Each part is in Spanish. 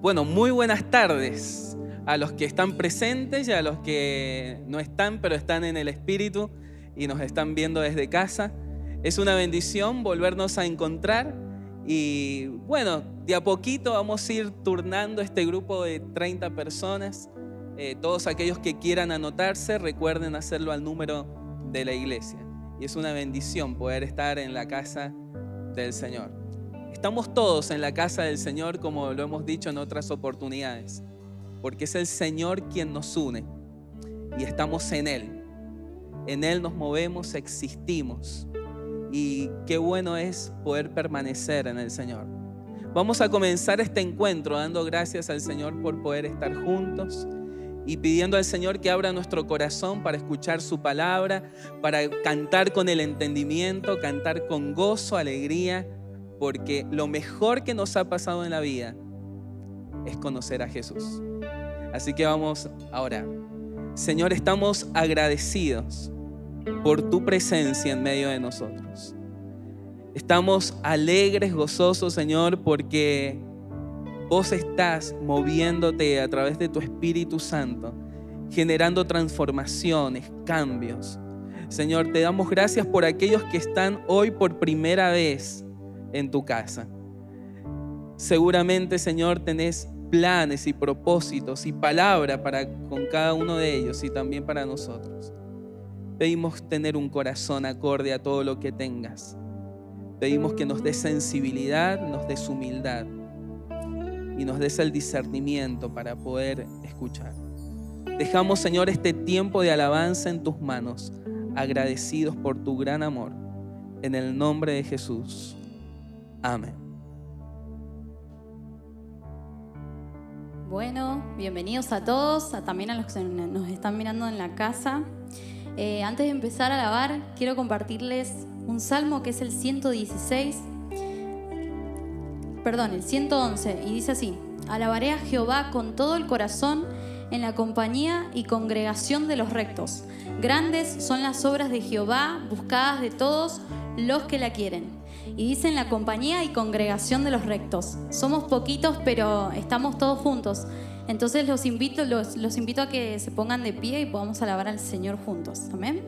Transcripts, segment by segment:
Bueno, muy buenas tardes a los que están presentes y a los que no están, pero están en el espíritu y nos están viendo desde casa. Es una bendición volvernos a encontrar y bueno, de a poquito vamos a ir turnando este grupo de 30 personas. Todos aquellos que quieran anotarse, recuerden hacerlo al número de la iglesia. Y es una bendición poder estar en la casa del Señor. Estamos todos en la casa del Señor, como lo hemos dicho en otras oportunidades, porque es el Señor quien nos une y estamos en Él. En Él nos movemos, existimos y qué bueno es poder permanecer en el Señor. Vamos a comenzar este encuentro dando gracias al Señor por poder estar juntos y pidiendo al Señor que abra nuestro corazón para escuchar su palabra, para cantar con el entendimiento, cantar con gozo, alegría, porque lo mejor que nos ha pasado en la vida es conocer a Jesús. Así que vamos a orar. Señor, estamos agradecidos por tu presencia en medio de nosotros. Estamos alegres, gozosos, Señor, porque vos estás moviéndote a través de tu Espíritu Santo, generando transformaciones, cambios. Señor, te damos gracias por aquellos que están hoy por primera vez en tu casa. Seguramente, Señor, tenés planes y propósitos y palabra con cada uno de ellos y también para nosotros. Pedimos tener un corazón acorde a todo lo que tengas. Pedimos que nos des sensibilidad, nos des humildad y nos des el discernimiento para poder escuchar. Dejamos, Señor, este tiempo de alabanza en tus manos, agradecidos por tu gran amor. En el nombre de Jesús. Amén. Bueno, bienvenidos a todos, también a los que nos están mirando en la casa. Antes de empezar a alabar, quiero compartirles un salmo que es el 111, y dice así: alabaré a Jehová con todo el corazón en la compañía y congregación de los rectos. Grandes son las obras de Jehová, buscadas de todos los que la quieren. Y dice en la compañía y congregación de los rectos. Somos poquitos, pero estamos todos juntos. Entonces los invito a que se pongan de pie y podamos alabar al Señor juntos. Amén.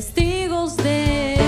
testigos de él.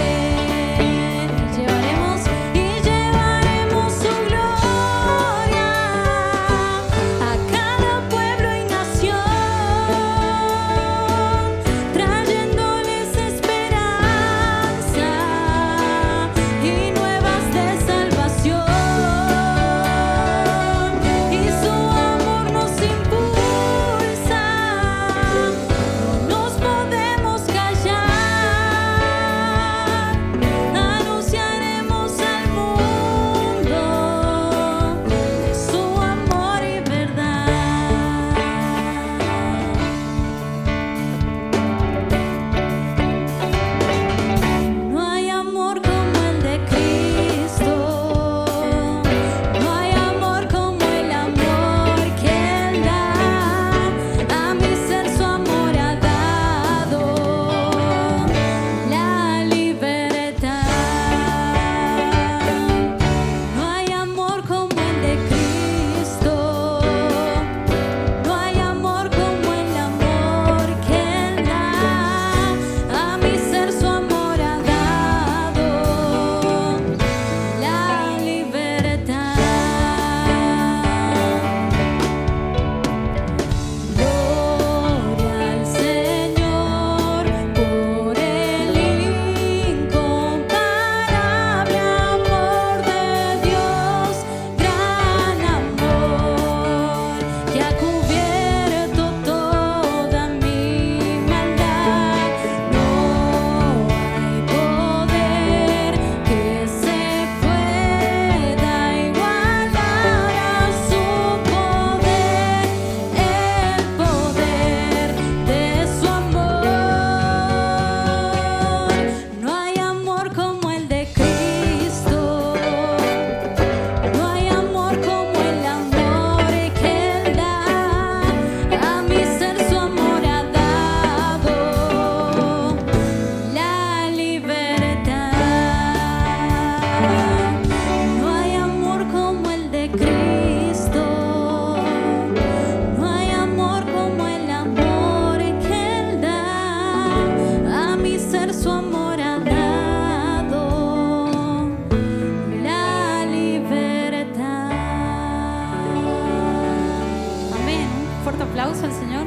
conocer su amor ha dado la libertad. Amén. Un fuerte aplauso al Señor.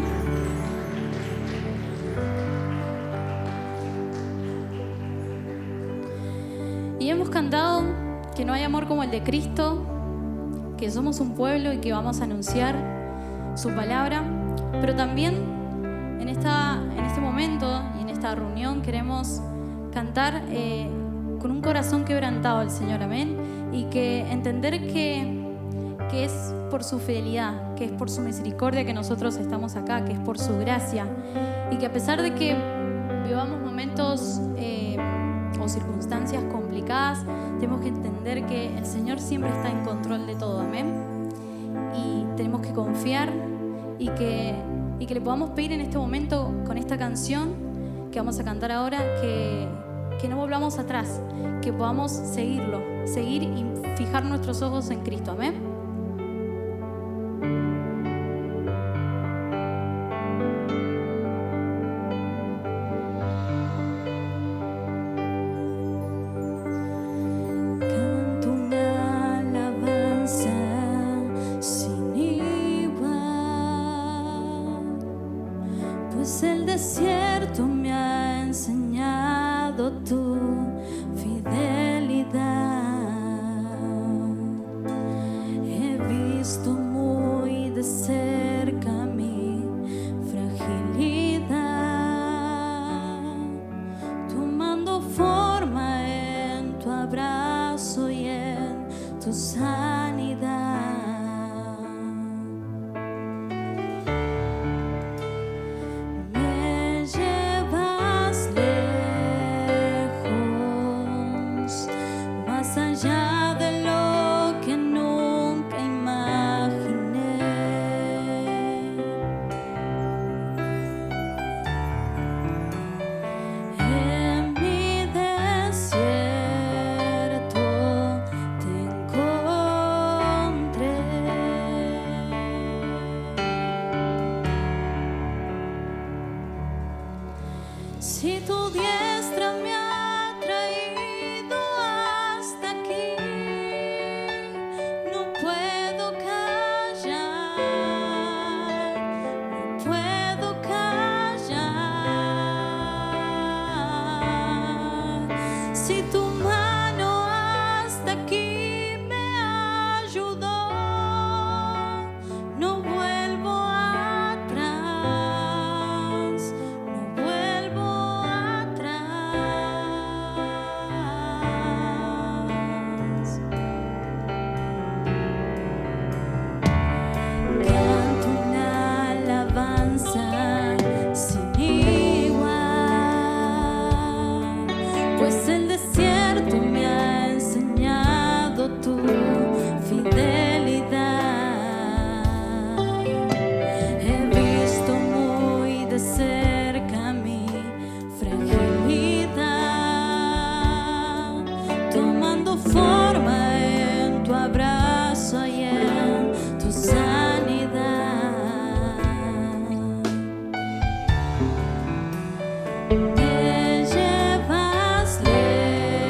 Y hemos cantado que no hay amor como el de Cristo, que somos un pueblo y que vamos a anunciar su palabra, pero también en este momento y en esta reunión queremos cantar con un corazón quebrantado al Señor, amén, y que entender que es por su fidelidad, que es por su misericordia que nosotros estamos acá, que es por su gracia, y que a pesar de que vivamos momentos o circunstancias complicadas, tenemos que entender que el Señor siempre está en control de todo, amén, y tenemos que confiar y que le podamos pedir en este momento con esta canción que vamos a cantar ahora, que no volvamos atrás, que podamos seguir y fijar nuestros ojos en Cristo, amén. Pues el desierto me ha enseñado tu fidelidad. He visto muy de cerca mi fragilidad, tomando forma en tu abrazo y en tu sanidad. Allá de lo que nunca imaginé. En mi desierto te encontré. Si tu diestra me ha traído hasta aquí, no puedo callar, no puedo callar. Si tu mano hasta aquí me ayudó, no vuelvo atrás, no vuelvo atrás. Canto una alabanza sin igual, pues el desierto me ha enseñado tu fidelidad. He visto muy de cerca mi fragilidad, tomando forma en tu abrazo y en tu sanidad. Te llevas lejos,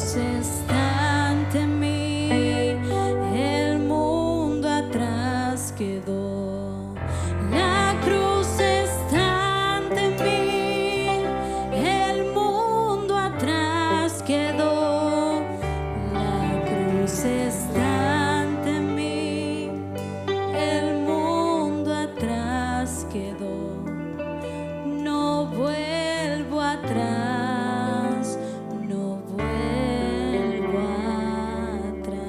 cruz está ante mí, el mundo atrás quedó. La cruz está ante mí, el mundo atrás quedó. La cruz está ante mí, el mundo atrás quedó. No vuelvo atrás, no vuelvo atrás.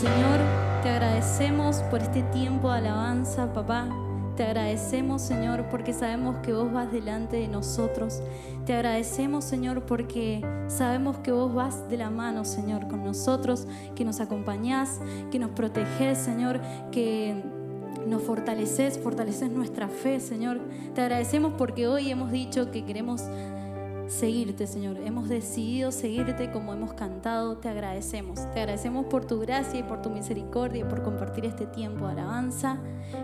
Señor, te agradecemos por este tiempo de alabanza, papá. Te agradecemos, Señor, porque sabemos que vos vas delante de nosotros. Te agradecemos, Señor, porque sabemos que vos vas de la mano, Señor, con nosotros, que nos acompañás, que nos protegés, Señor, que nos fortaleces nuestra fe, Señor. Te agradecemos porque hoy hemos dicho que queremos seguirte, Señor. Hemos decidido seguirte como hemos cantado. Te agradecemos por tu gracia y por tu misericordia y por compartir este tiempo de alabanza.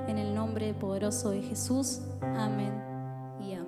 En el nombre poderoso de Jesús. Amén y amén.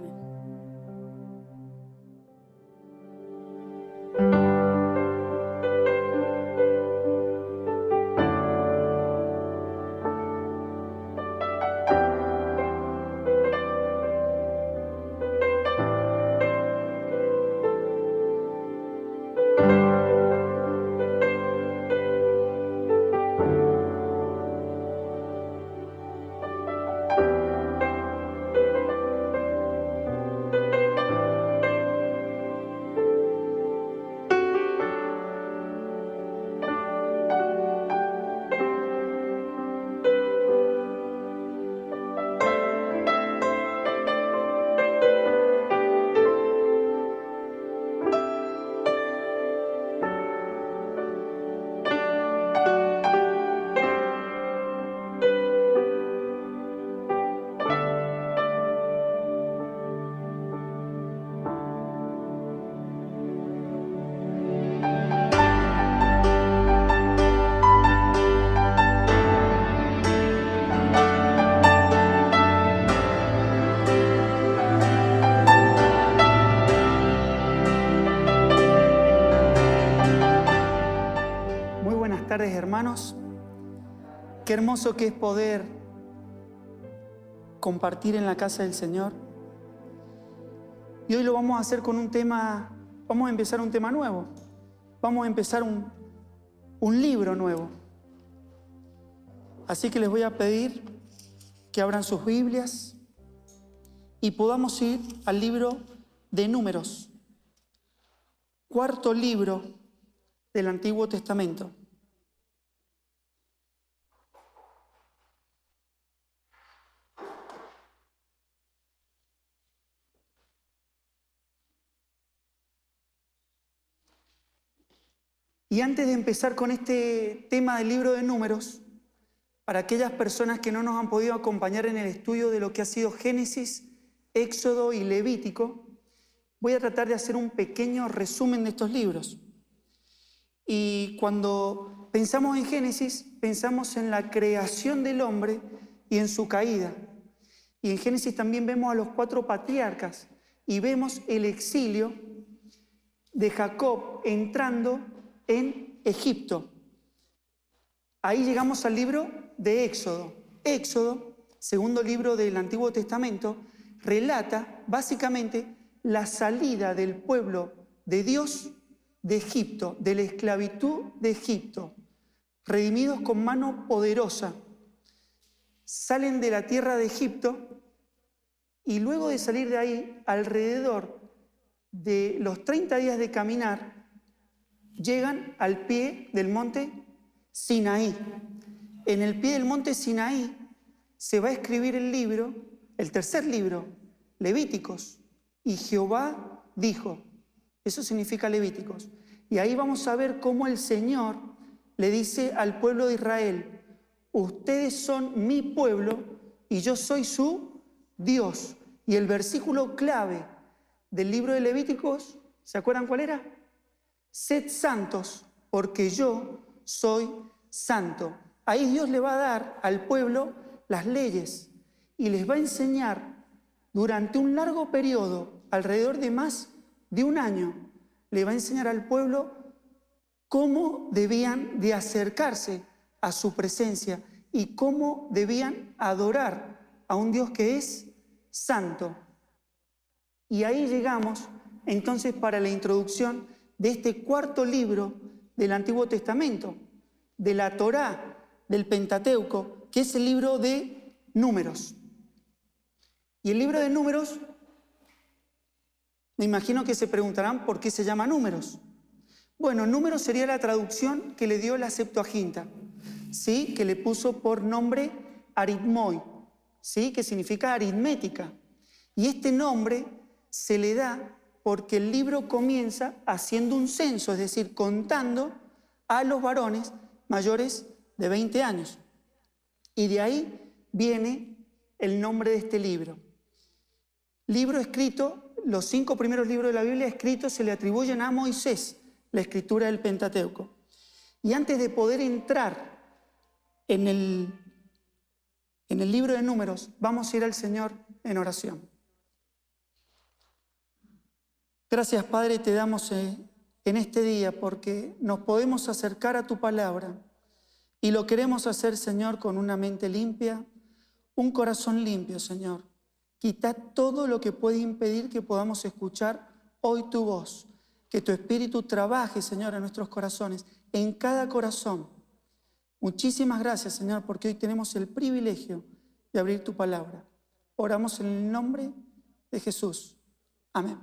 tardes, hermanos. Qué hermoso que es poder compartir en la casa del Señor. Y hoy lo vamos a hacer con un tema, vamos a empezar un tema nuevo. Vamos a empezar un libro nuevo. Así que les voy a pedir que abran sus Biblias y podamos ir al libro de Números, cuarto libro del Antiguo Testamento. Y antes de empezar con este tema del libro de Números, para aquellas personas que no nos han podido acompañar en el estudio de lo que ha sido Génesis, Éxodo y Levítico, voy a tratar de hacer un pequeño resumen de estos libros. Y cuando pensamos en Génesis, pensamos en la creación del hombre y en su caída. Y en Génesis también vemos a los 4 patriarcas y vemos el exilio de Jacob entrando en Egipto. Ahí llegamos al libro de Éxodo. Éxodo, segundo libro del Antiguo Testamento, relata básicamente la salida del pueblo de Dios de Egipto, de la esclavitud de Egipto, redimidos con mano poderosa. Salen de la tierra de Egipto y luego de salir de ahí, alrededor de los 30 días de caminar, llegan al pie del monte Sinaí. En el pie del monte Sinaí se va a escribir el libro, el tercer libro, Levíticos. Y Jehová dijo, eso significa Levíticos. Y ahí vamos a ver cómo el Señor le dice al pueblo de Israel, ustedes son mi pueblo y yo soy su Dios. Y el versículo clave del libro de Levíticos, ¿se acuerdan cuál era? Sed santos, porque yo soy santo. Ahí Dios le va a dar al pueblo las leyes y les va a enseñar durante un largo periodo alrededor de más de un año, le va a enseñar al pueblo cómo debían de acercarse a su presencia y cómo debían adorar a un Dios que es santo. Y ahí llegamos entonces para la introducción de este cuarto libro del Antiguo Testamento, de la Torá, del Pentateuco, que es el libro de Números. Y el libro de Números, me imagino que se preguntarán por qué se llama Números. Bueno, Números sería la traducción que le dio la Septuaginta, ¿sí? Que le puso por nombre aritmoi, ¿sí? Que significa aritmética. Y este nombre se le da porque el libro comienza haciendo un censo, es decir, contando a los varones mayores de 20 años. Y de ahí viene el nombre de este libro. Libro escrito, los 5 primeros libros de la Biblia escritos se le atribuyen a Moisés, la escritura del Pentateuco. Y antes de poder entrar en el libro de Números, vamos a ir al Señor en oración. Gracias, Padre, te damos en este día porque nos podemos acercar a tu palabra y lo queremos hacer, Señor, con una mente limpia, un corazón limpio, Señor. Quita todo lo que puede impedir que podamos escuchar hoy tu voz. Que tu Espíritu trabaje, Señor, en nuestros corazones, en cada corazón. Muchísimas gracias, Señor, porque hoy tenemos el privilegio de abrir tu palabra. Oramos en el nombre de Jesús. Amén.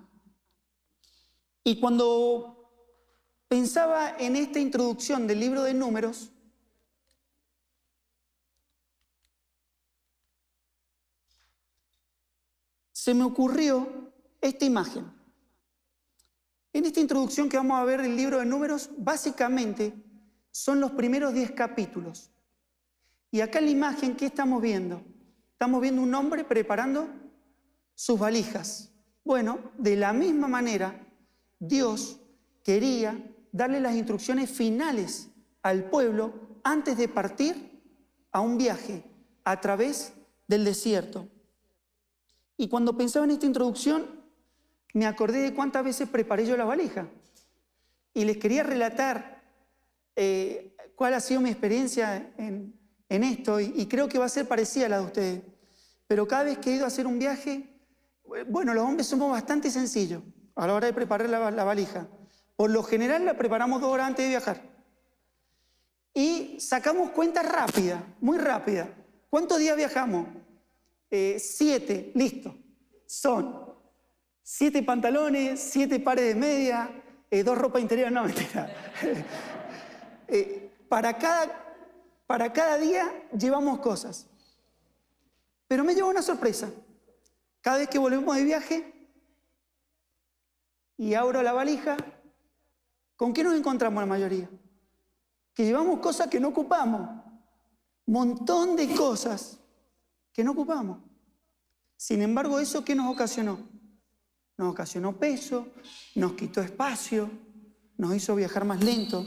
Y cuando pensaba en esta introducción del libro de Números, se me ocurrió esta imagen. En esta introducción que vamos a ver del libro de Números, básicamente son los primeros 10 capítulos. Y acá en la imagen, ¿qué estamos viendo? Estamos viendo un hombre preparando sus valijas. Bueno, de la misma manera, Dios quería darle las instrucciones finales al pueblo antes de partir a un viaje a través del desierto. Y cuando pensaba en esta introducción, me acordé de cuántas veces preparé yo la valija. Y les quería relatar cuál ha sido mi experiencia en esto, y creo que va a ser parecida a la de ustedes. Pero cada vez que he ido a hacer un viaje, bueno, los hombres somos bastante sencillos a la hora de preparar la valija. Por lo general la preparamos 2 horas antes de viajar. Y sacamos cuenta rápida, muy rápida. ¿Cuántos días viajamos? 7, listo. Son 7 pantalones, 7 pares de media, 2 ropas interiores, no, mentira. Para cada día llevamos cosas. Pero me lleva una sorpresa. Cada vez que volvemos de viaje y abro la valija, ¿con qué nos encontramos la mayoría? Que llevamos cosas que no ocupamos. Montón de cosas que no ocupamos. Sin embargo, ¿eso qué nos ocasionó? Nos ocasionó peso, nos quitó espacio, nos hizo viajar más lento.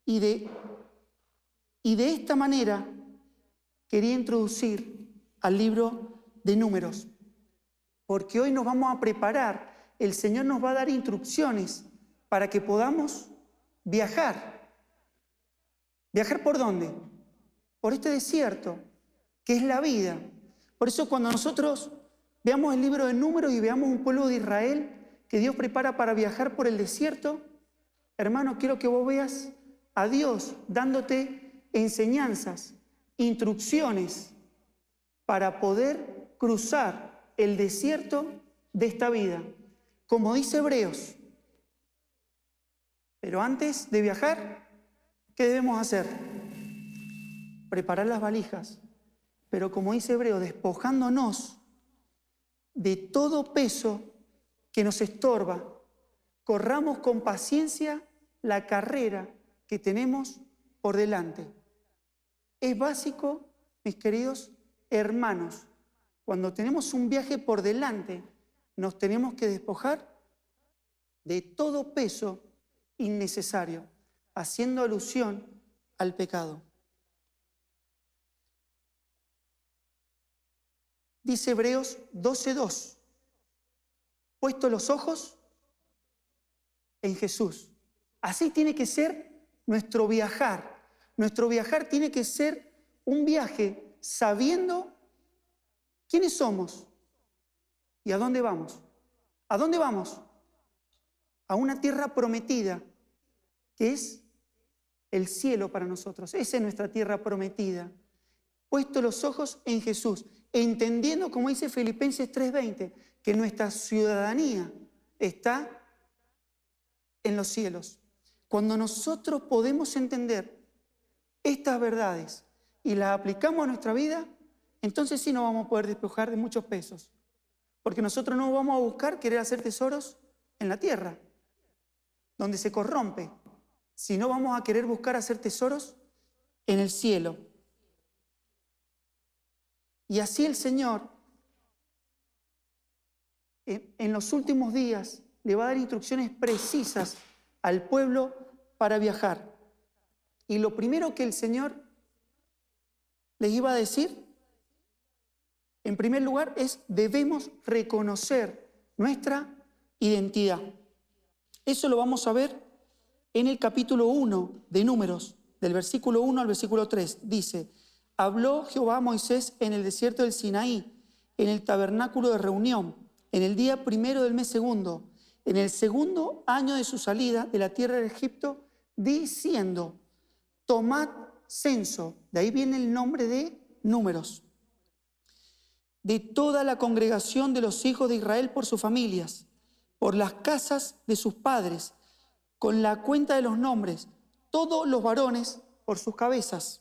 Y de esta manera quería introducir al libro de Números, porque hoy nos vamos a preparar, el Señor nos va a dar instrucciones para que podamos viajar. ¿Viajar por dónde? Por este desierto, que es la vida. Por eso cuando nosotros veamos el libro de Números y veamos un pueblo de Israel que Dios prepara para viajar por el desierto, hermano, quiero que vos veas a Dios dándote enseñanzas, instrucciones para poder cruzar el desierto de esta vida. Como dice Hebreos. Pero antes de viajar, ¿qué debemos hacer? Preparar las valijas. Pero como dice Hebreos, despojándonos de todo peso que nos estorba, corramos con paciencia la carrera que tenemos por delante. Es básico, mis queridos hermanos, cuando tenemos un viaje por delante, nos tenemos que despojar de todo peso innecesario, haciendo alusión al pecado. Dice Hebreos 12:2, puesto los ojos en Jesús. Así tiene que ser nuestro viajar. Nuestro viajar tiene que ser un viaje sabiendo quiénes somos y a dónde vamos. ¿A dónde vamos? A una tierra prometida, que es el cielo para nosotros. Esa es nuestra tierra prometida. Puesto los ojos en Jesús, entendiendo, como dice Filipenses 3:20, que nuestra ciudadanía está en los cielos. Cuando nosotros podemos entender estas verdades y las aplicamos a nuestra vida, entonces sí nos vamos a poder despojar de muchos pesos. Porque nosotros no vamos a buscar querer hacer tesoros en la tierra, donde se corrompe, sino vamos a querer buscar hacer tesoros en el cielo. Y así el Señor, en los últimos días, le va a dar instrucciones precisas al pueblo para viajar. Y lo primero que el Señor les iba a decir, en primer lugar, es debemos reconocer nuestra identidad. Eso lo vamos a ver en el capítulo 1 de Números, del versículo 1 al versículo 3. Dice: habló Jehová a Moisés en el desierto del Sinaí, en el tabernáculo de reunión, en el día primero del mes segundo, en el segundo año de su salida de la tierra de Egipto, diciendo: tomad censo, de ahí viene el nombre de Números, de toda la congregación de los hijos de Israel por sus familias, por las casas de sus padres, con la cuenta de los nombres, todos los varones por sus cabezas,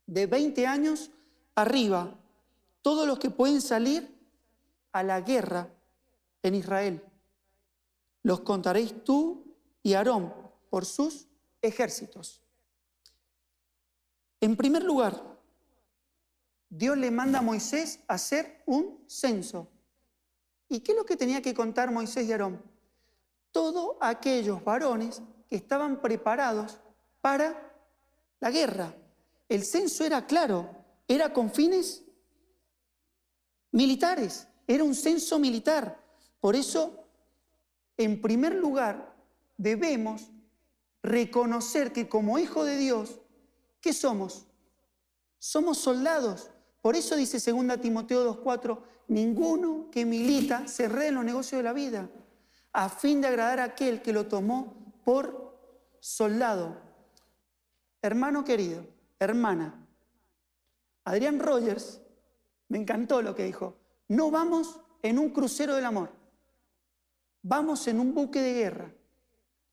de 20 años arriba, todos los que pueden salir a la guerra en Israel. Los contaréis tú y Aarón por sus ejércitos. En primer lugar, Dios le manda a Moisés a hacer un censo. ¿Y qué es lo que tenía que contar Moisés y Aarón? Todos aquellos varones que estaban preparados para la guerra. El censo era claro, era con fines militares, era un censo militar. Por eso, en primer lugar, debemos reconocer que como hijo de Dios, ¿qué somos? Somos soldados. Por eso dice 2 Timoteo 2:4, ninguno que milita se enrede en los negocios de la vida, a fin de agradar a aquel que lo tomó por soldado. Hermano querido, hermana, Adrián Rogers, me encantó lo que dijo, no vamos en un crucero del amor, vamos en un buque de guerra.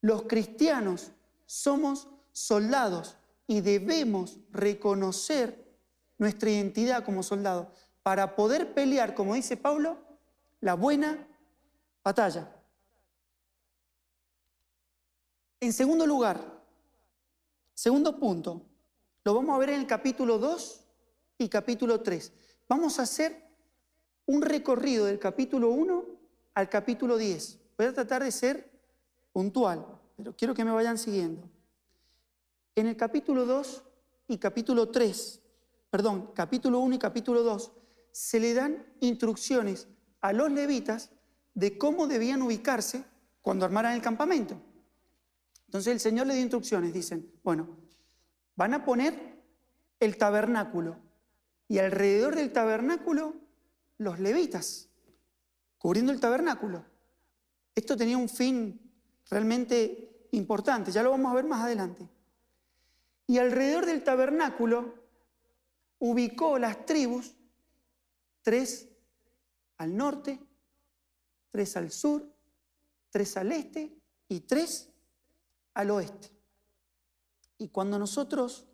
Los cristianos somos soldados y debemos reconocer nuestra identidad como soldados para poder pelear, como dice Pablo, la buena batalla. En segundo lugar, segundo punto, lo vamos a ver en el capítulo 2 y capítulo 3. Vamos a hacer un recorrido del capítulo 1 al capítulo 10. Voy a tratar de ser puntual, pero quiero que me vayan siguiendo. En el capítulo 2 y capítulo 3, capítulo 1 y capítulo 2, se le dan instrucciones a los levitas de cómo debían ubicarse cuando armaran el campamento. Entonces el Señor le dio instrucciones, dicen, bueno, van a poner el tabernáculo y alrededor del tabernáculo los levitas, cubriendo el tabernáculo. Esto tenía un fin realmente importante, ya lo vamos a ver más adelante. Y alrededor del tabernáculo ubicó las tribus, 3 al norte, 3 al sur, 3 al este y 3 al oeste. Y cuando nosotros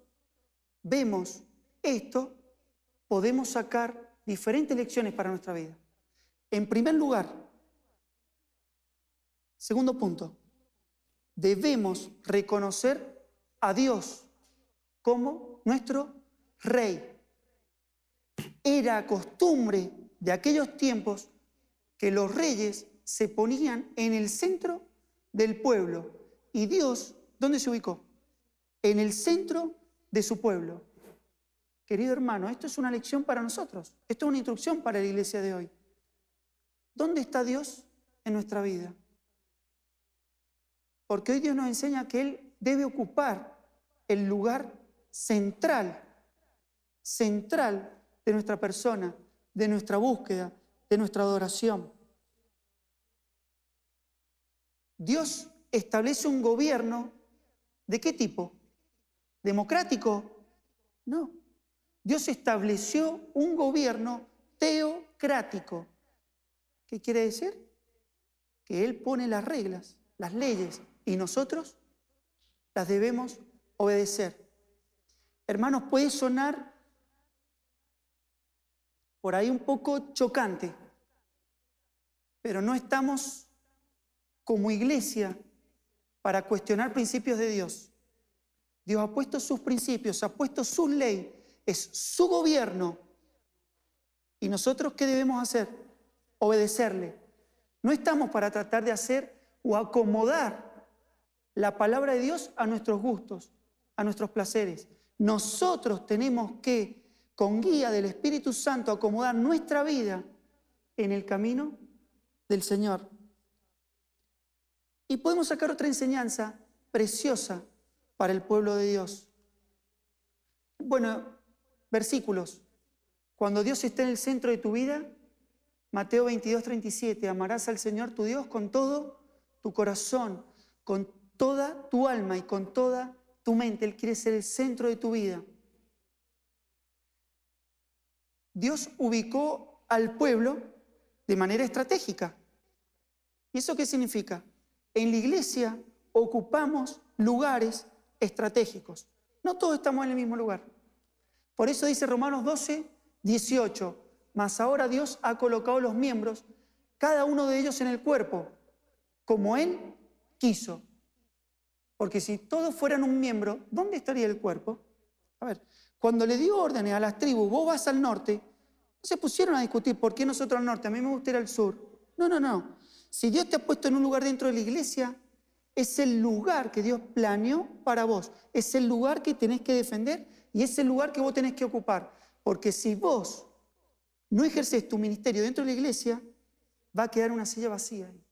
vemos esto, podemos sacar diferentes lecciones para nuestra vida. En primer lugar, segundo punto, debemos reconocer a Dios como nuestro Rey. Era costumbre de aquellos tiempos que los reyes se ponían en el centro del pueblo. Y Dios, ¿dónde se ubicó? En el centro de su pueblo. Querido hermano, esto es una lección para nosotros. Esto es una instrucción para la iglesia de hoy. ¿Dónde está Dios en nuestra vida. Porque hoy Dios nos enseña que Él debe ocupar el lugar central de nuestra persona, de nuestra búsqueda, de nuestra adoración. Dios establece un gobierno, ¿de qué tipo? ¿Democrático? No. Dios estableció un gobierno teocrático. ¿Qué quiere decir? Que Él pone las reglas, las leyes, y nosotros las debemos obedecer. Hermanos, puede sonar por ahí un poco chocante, pero no estamos como iglesia para cuestionar principios de Dios. Dios ha puesto sus principios, ha puesto su ley, es su gobierno. ¿Y nosotros qué debemos hacer? Obedecerle. No estamos para tratar de hacer o acomodar la palabra de Dios a nuestros gustos, a nuestros placeres. Nosotros tenemos que, con guía del Espíritu Santo, acomodar nuestra vida en el camino del Señor. Y podemos sacar otra enseñanza preciosa para el pueblo de Dios. Bueno, versículos. Cuando Dios esté en el centro de tu vida, Mateo 22:37, amarás al Señor tu Dios con todo tu corazón, con toda tu alma y con toda tu mente. Él quiere ser el centro de tu vida. Dios ubicó al pueblo de manera estratégica. ¿Y eso qué significa? En la iglesia ocupamos lugares estratégicos. No todos estamos en el mismo lugar. Por eso dice Romanos 12:18, mas ahora Dios ha colocado los miembros, cada uno de ellos en el cuerpo, como Él quiso. Porque si todos fueran un miembro, ¿dónde estaría el cuerpo? A ver, cuando le dio órdenes a las tribus, vos vas al norte, no se pusieron a discutir por qué nosotros al norte, a mí me gusta ir al sur. No. Si Dios te ha puesto en un lugar dentro de la iglesia, es el lugar que Dios planeó para vos. Es el lugar que tenés que defender y es el lugar que vos tenés que ocupar. Porque si vos no ejerces tu ministerio dentro de la iglesia, va a quedar una silla vacía ahí.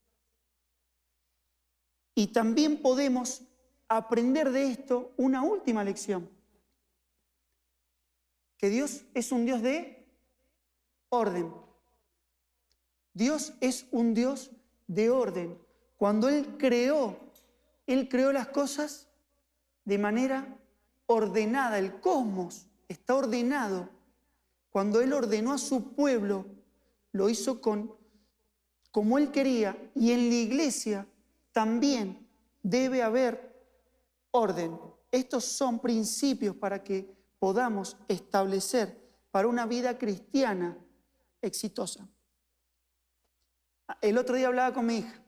Y también podemos aprender de esto una última lección. Que Dios es un Dios de orden. Dios es un Dios de orden. Cuando Él creó las cosas de manera ordenada. El cosmos está ordenado. Cuando Él ordenó a su pueblo, lo hizo como Él quería. Y en la iglesia también debe haber orden. Estos son principios para que podamos establecer para una vida cristiana exitosa. El otro día hablaba con mi hija.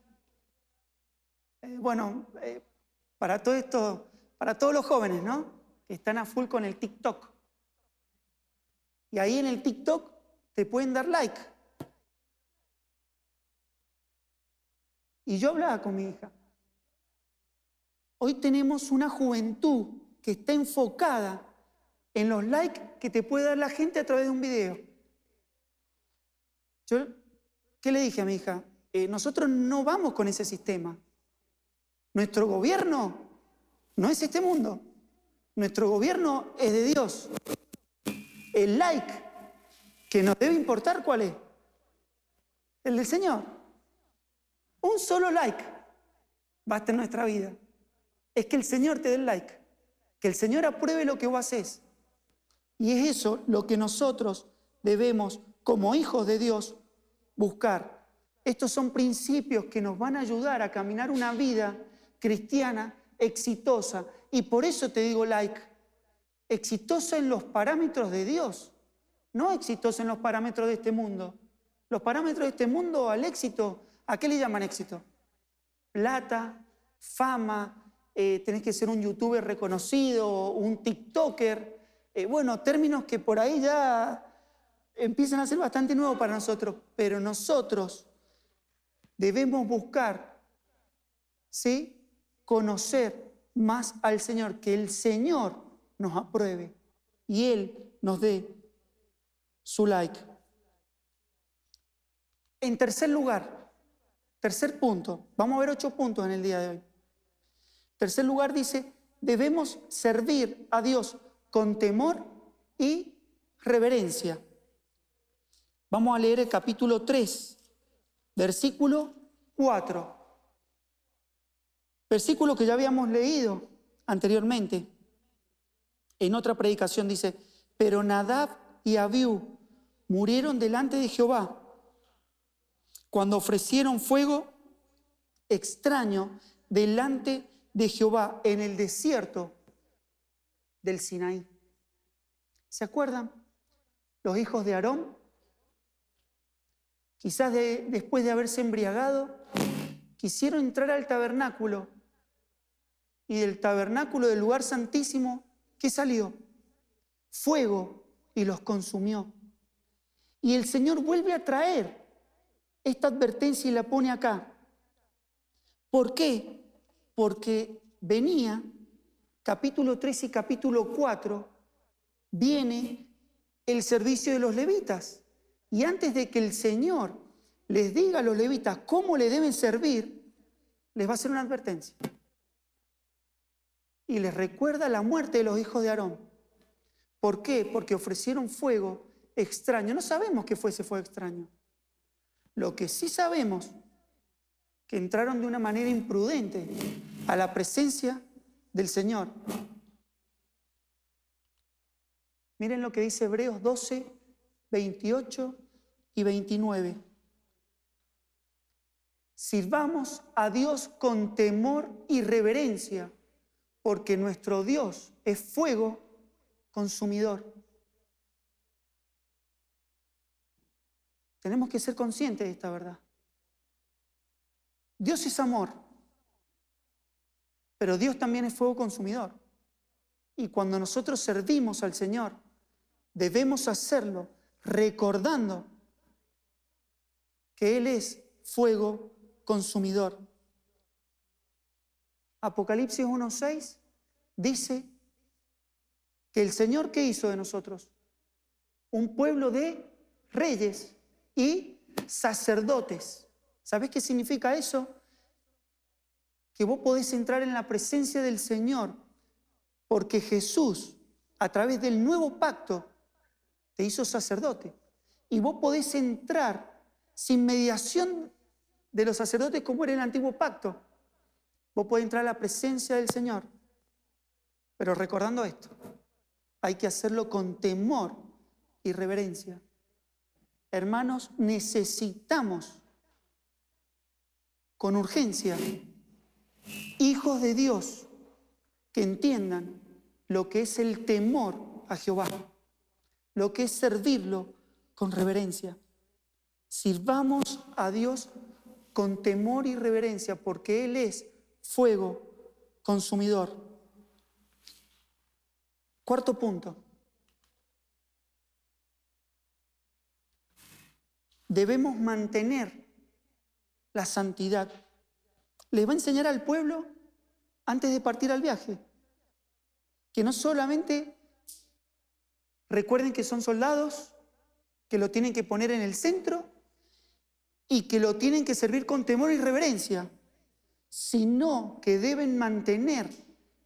Para todo esto, para todos los jóvenes, ¿no? Que están a full con el TikTok. Y ahí en el TikTok te pueden dar like. Y yo hablaba con mi hija. Hoy tenemos una juventud que está enfocada en los likes que te puede dar la gente a través de un video. Yo, ¿qué le dije a mi hija? Nosotros no vamos con ese sistema. Nuestro gobierno no es este mundo. Nuestro gobierno es de Dios. El like que nos debe importar, ¿cuál es? El del Señor. Un solo like basta en nuestra vida. Es que el Señor te dé el like. Que el Señor apruebe lo que vos haces. Y es eso lo que nosotros debemos, como hijos de Dios, buscar. Estos son principios que nos van a ayudar a caminar una vida cristiana exitosa. Y por eso te digo like. Exitosa en los parámetros de Dios. No exitosa en los parámetros de este mundo. Los parámetros de este mundo al éxito, ¿a qué le llaman éxito? Plata, fama, tenés que ser un youtuber reconocido, un tiktoker. Términos que por ahí ya empiezan a ser bastante nuevos para nosotros. Pero nosotros debemos buscar, ¿sí?, conocer más al Señor, que el Señor nos apruebe y Él nos dé su like. En tercer lugar, Tercer punto, vamos a ver 8 puntos en el día de hoy. Tercer lugar dice, debemos servir a Dios con temor y reverencia. Vamos a leer el capítulo 3, versículo 4. Versículo que ya habíamos leído anteriormente. En otra predicación dice, pero Nadab y Abiú murieron delante de Jehová cuando ofrecieron fuego extraño delante de Jehová en el desierto del Sinaí. ¿Se acuerdan? Los hijos de Aarón, quizás después de haberse embriagado, quisieron entrar al tabernáculo y del tabernáculo del lugar santísimo, ¿qué salió? Fuego, y los consumió. Y el Señor vuelve a traer esta advertencia y la pone acá. ¿Por qué? Porque venía, capítulo 3 y capítulo 4, viene el servicio de los levitas. Y antes de que el Señor les diga a los levitas cómo le deben servir, les va a hacer una advertencia. Y les recuerda la muerte de los hijos de Aarón. ¿Por qué? Porque ofrecieron fuego extraño. No sabemos qué fue ese fuego extraño. Lo que sí sabemos, que entraron de una manera imprudente a la presencia del Señor. Miren lo que dice Hebreos 12, 28 y 29. Sirvamos a Dios con temor y reverencia, porque nuestro Dios es fuego consumidor. Tenemos que ser conscientes de esta verdad. Dios es amor, pero Dios también es fuego consumidor. Y cuando nosotros servimos al Señor, debemos hacerlo recordando que Él es fuego consumidor. Apocalipsis 1:6 dice que el Señor, ¿qué hizo de nosotros? Un pueblo de reyes y sacerdotes. ¿Sabés qué significa eso? Que vos podés entrar en la presencia del Señor porque Jesús, a través del nuevo pacto, te hizo sacerdote. Y vos podés entrar sin mediación de los sacerdotes como era el antiguo pacto. Vos podés entrar a la presencia del Señor. Pero recordando esto, hay que hacerlo con temor y reverencia. Hermanos, necesitamos con urgencia hijos de Dios que entiendan lo que es el temor a Jehová, lo que es servirlo con reverencia. Sirvamos a Dios con temor y reverencia porque Él es fuego consumidor. Cuarto punto. Debemos mantener la santidad. Les va a enseñar al pueblo antes de partir al viaje que no solamente recuerden que son soldados, que lo tienen que poner en el centro y que lo tienen que servir con temor y reverencia, sino que deben mantener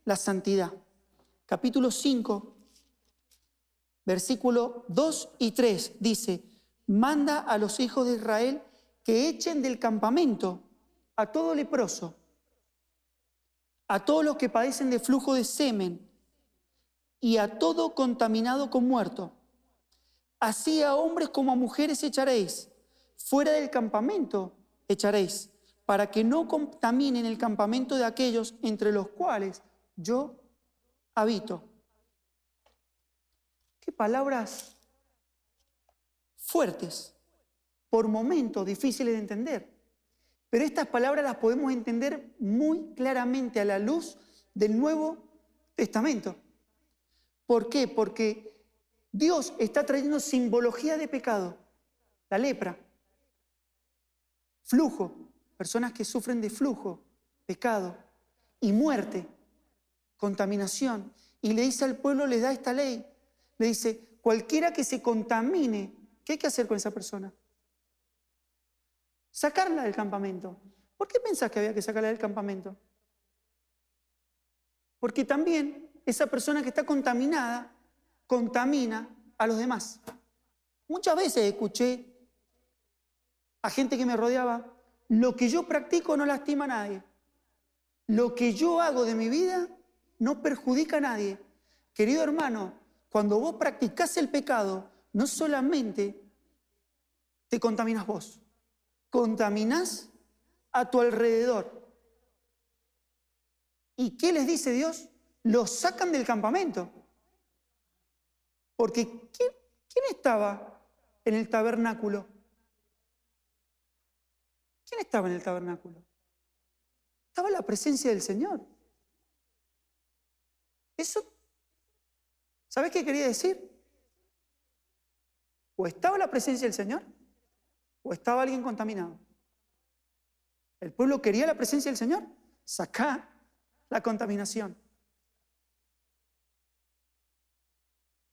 la santidad. Capítulo 5, versículo 2 y 3 dice: manda a los hijos de Israel que echen del campamento a todo leproso, a todos los que padecen de flujo de semen y a todo contaminado con muerto. Así a hombres como a mujeres echaréis, fuera del campamento echaréis, para que no contaminen el campamento de aquellos entre los cuales yo habito. Qué palabras fuertes, por momentos difíciles de entender. Pero estas palabras las podemos entender muy claramente a la luz del Nuevo Testamento. ¿Por qué? Porque Dios está trayendo simbología de pecado. La lepra, flujo, personas que sufren de flujo, pecado y muerte, contaminación. Y le dice al pueblo, les da esta ley. Le dice, cualquiera que se contamine, ¿qué hay que hacer con esa persona? sacarla del campamento. ¿Por qué pensás que había que sacarla del campamento? Porque también esa persona que está contaminada contamina a los demás. Muchas veces escuché a gente que me rodeaba: lo que yo practico no lastima a nadie. Lo que yo hago de mi vida no perjudica a nadie. Querido hermano, cuando vos practicás el pecado, no solamente te contaminas vos, contaminás a tu alrededor. ¿Y qué les dice Dios? Los sacan del campamento. Porque ¿quién estaba en el tabernáculo? ¿Quién estaba en el tabernáculo? Estaba la presencia del Señor. Eso, ¿sabes qué quería decir? O estaba la presencia del Señor, o estaba alguien contaminado. El pueblo quería la presencia del Señor, sacá la contaminación.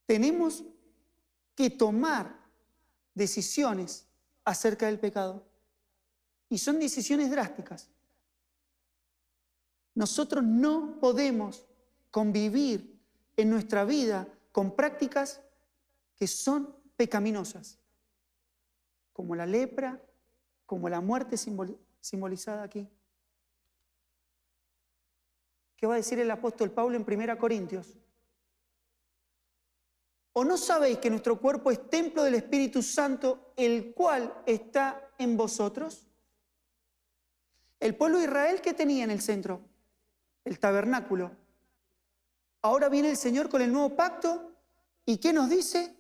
Tenemos que tomar decisiones acerca del pecado. Y son decisiones drásticas. Nosotros no podemos convivir en nuestra vida con prácticas que son pecaminosas, como la lepra, como la muerte simbolizada aquí. ¿Qué va a decir el apóstol Pablo en 1 Corintios? ¿O no sabéis que nuestro cuerpo es templo del Espíritu Santo, el cual está en vosotros? El pueblo de Israel, ¿qué tenía en el centro? El tabernáculo. Ahora viene el Señor con el nuevo pacto, ¿y qué nos dice?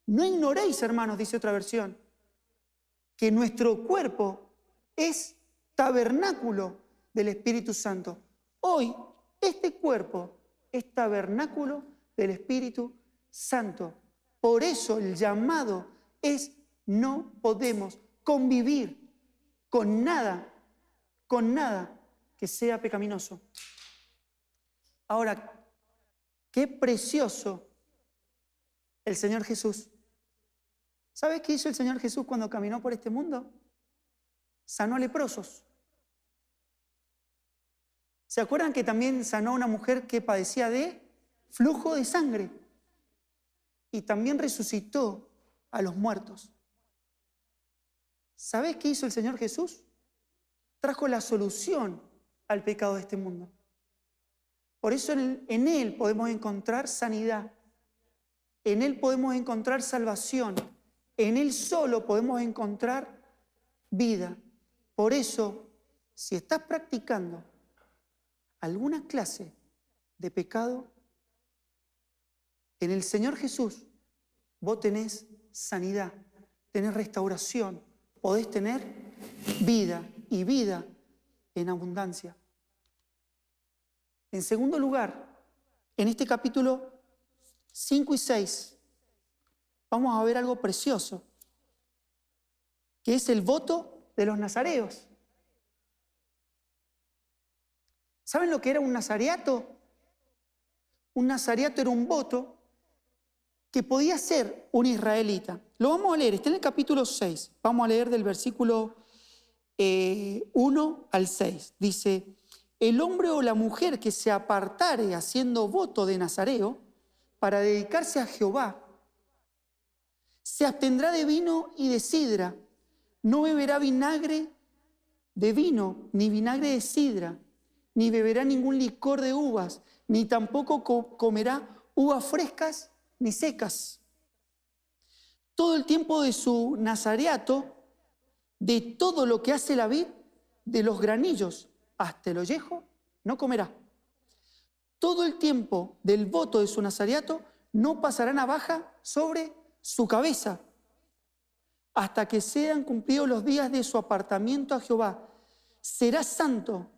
No ignoréis, hermanos, dice otra versión, que nuestro cuerpo es tabernáculo del Espíritu Santo. Hoy, este cuerpo es tabernáculo del Espíritu Santo. Por eso el llamado es: no podemos convivir con nada que sea pecaminoso. Ahora, qué precioso el Señor Jesús. ¿Sabes qué hizo el Señor Jesús cuando caminó por este mundo? Sanó a leprosos. ¿Se acuerdan que también sanó a una mujer que padecía de flujo de sangre? Y también resucitó a los muertos. ¿Sabes qué hizo el Señor Jesús? Trajo la solución al pecado de este mundo. Por eso en Él podemos encontrar sanidad. En Él podemos encontrar salvación. En Él solo podemos encontrar vida. Por eso, si estás practicando alguna clase de pecado, en el Señor Jesús vos tenés sanidad, tenés restauración, podés tener vida y vida en abundancia. En segundo lugar, en este capítulo 5 y 6, vamos a ver algo precioso, que es el voto de los nazareos. ¿Saben lo que era un nazareato? Un nazareato era un voto que podía ser un israelita. Lo vamos a leer, está en el capítulo 6. Vamos a leer del versículo 1 al 6. Dice: el hombre o la mujer que se apartare haciendo voto de nazareo para dedicarse a Jehová, se abstendrá de vino y de sidra, no beberá vinagre de vino, ni vinagre de sidra, ni beberá ningún licor de uvas, ni tampoco comerá uvas frescas ni secas. Todo el tiempo de su nazareato, de todo lo que hace la vid, de los granillos hasta el ollejo, no comerá. Todo el tiempo del voto de su nazareato no pasará navaja sobre su cabeza, hasta que sean cumplidos los días de su apartamiento a Jehová. Será santo,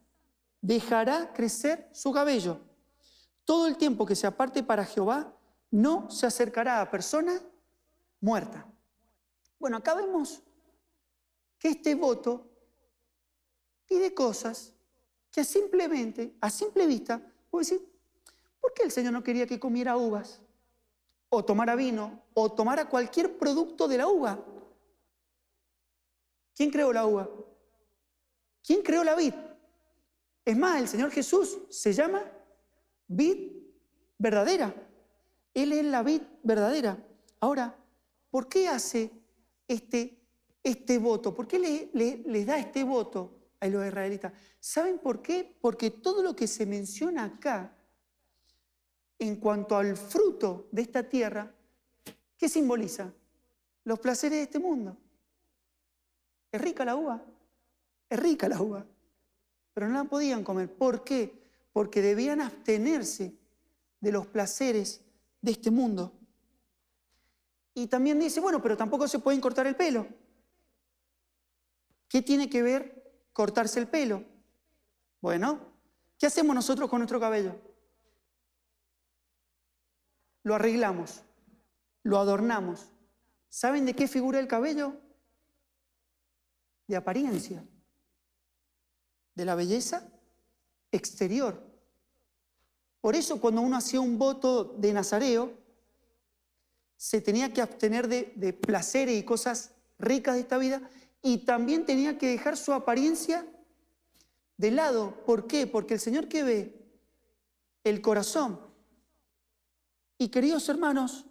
dejará crecer su cabello. Todo el tiempo que se aparte para Jehová, no se acercará a persona muerta. Bueno, acá vemos que este voto pide cosas que a simple vista, puedo decir: ¿por qué el Señor no quería que comiera uvas? O tomara vino, o tomara cualquier producto de la uva. ¿Quién creó la uva? ¿Quién creó la vid? Es más, el Señor Jesús se llama vid verdadera. Él es la vid verdadera. Ahora, ¿por qué hace este voto? ¿Por qué les da este voto a los israelitas? ¿Saben por qué? Porque todo lo que se menciona acá, en cuanto al fruto de esta tierra, ¿qué simboliza? Los placeres de este mundo. Es rica la uva, es rica la uva, pero no la podían comer. ¿Por qué? Porque debían abstenerse de los placeres de este mundo. Y también dice, bueno, pero tampoco se pueden cortar el pelo. ¿Qué tiene que ver cortarse el pelo? Bueno, ¿qué hacemos nosotros con nuestro cabello? Lo arreglamos, lo adornamos. ¿Saben de qué figura el cabello? De apariencia, de la belleza exterior. Por eso cuando uno hacía un voto de nazareo, se tenía que abstener de placeres y cosas ricas de esta vida, y también tenía que dejar su apariencia de lado. ¿Por qué? Porque el Señor, ¿qué ve? El corazón. Y queridos hermanos,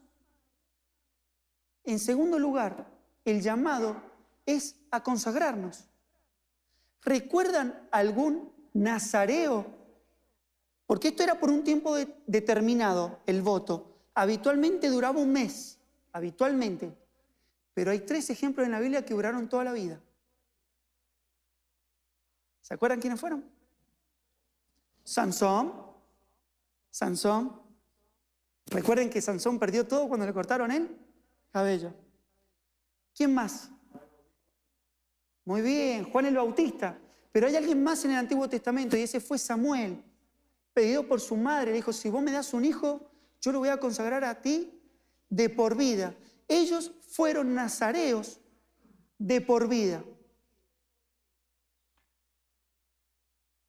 en segundo lugar, el llamado es a consagrarnos. ¿Recuerdan algún nazareo? Porque esto era por un tiempo determinado, el voto. Habitualmente duraba un mes, habitualmente. Pero hay 3 ejemplos en la Biblia que duraron toda la vida. ¿Se acuerdan quiénes fueron? Sansón. Recuerden que Sansón perdió todo cuando le cortaron el cabello. ¿Quién más? Muy bien, Juan el Bautista. Pero hay alguien más en el Antiguo Testamento y ese fue Samuel. Pedido por su madre, le dijo, si vos me das un hijo, yo lo voy a consagrar a ti de por vida. Ellos fueron nazareos de por vida.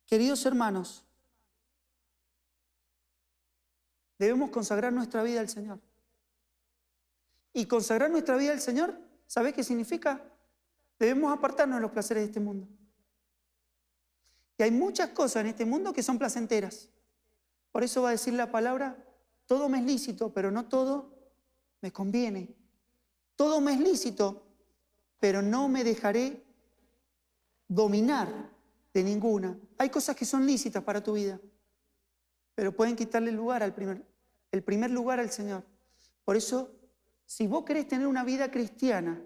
Queridos hermanos, debemos consagrar nuestra vida al Señor. Y consagrar nuestra vida al Señor, ¿sabés qué significa? Debemos apartarnos de los placeres de este mundo. Y hay muchas cosas en este mundo que son placenteras. Por eso va a decir la palabra, todo me es lícito, pero no todo me conviene. Todo me es lícito, pero no me dejaré dominar de ninguna. Hay cosas que son lícitas para tu vida, pero pueden quitarle el lugar el primer lugar al Señor. Por eso, si vos querés tener una vida cristiana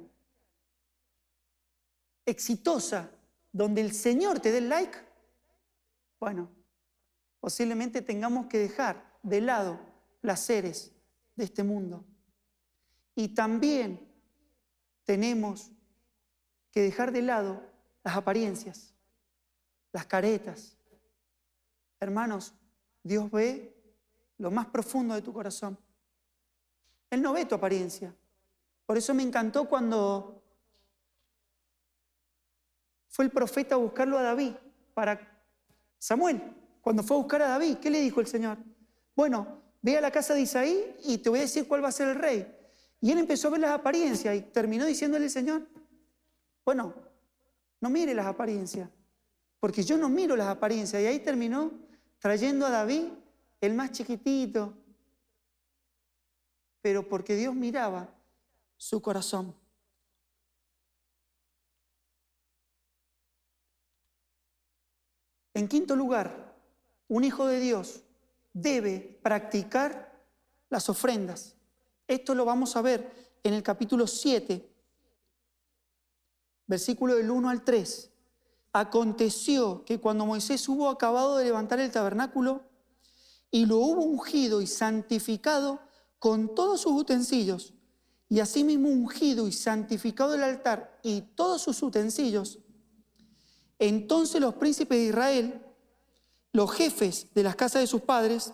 exitosa, donde el Señor te dé el like, bueno, posiblemente tengamos que dejar de lado placeres de este mundo. Y también tenemos que dejar de lado las apariencias, las caretas. Hermanos, Dios ve lo más profundo de tu corazón. Él no ve tu apariencia. Por eso me encantó cuando fue el profeta a buscarlo a David, Samuel, cuando fue a buscar a David, ¿qué le dijo el Señor? Bueno, ve a la casa de Isaí y te voy a decir cuál va a ser el rey. Y él empezó a ver las apariencias y terminó diciéndole al Señor, bueno, no mire las apariencias, porque yo no miro las apariencias. Y ahí terminó trayendo a David, el más chiquitito, pero porque Dios miraba su corazón. En quinto lugar, un hijo de Dios debe practicar las ofrendas. Esto lo vamos a ver en el capítulo 7, versículo del 1 al 3. Aconteció que cuando Moisés hubo acabado de levantar el tabernáculo y lo hubo ungido y santificado con todos sus utensilios, y asimismo ungido y santificado el altar y todos sus utensilios, entonces los príncipes de Israel, los jefes de las casas de sus padres,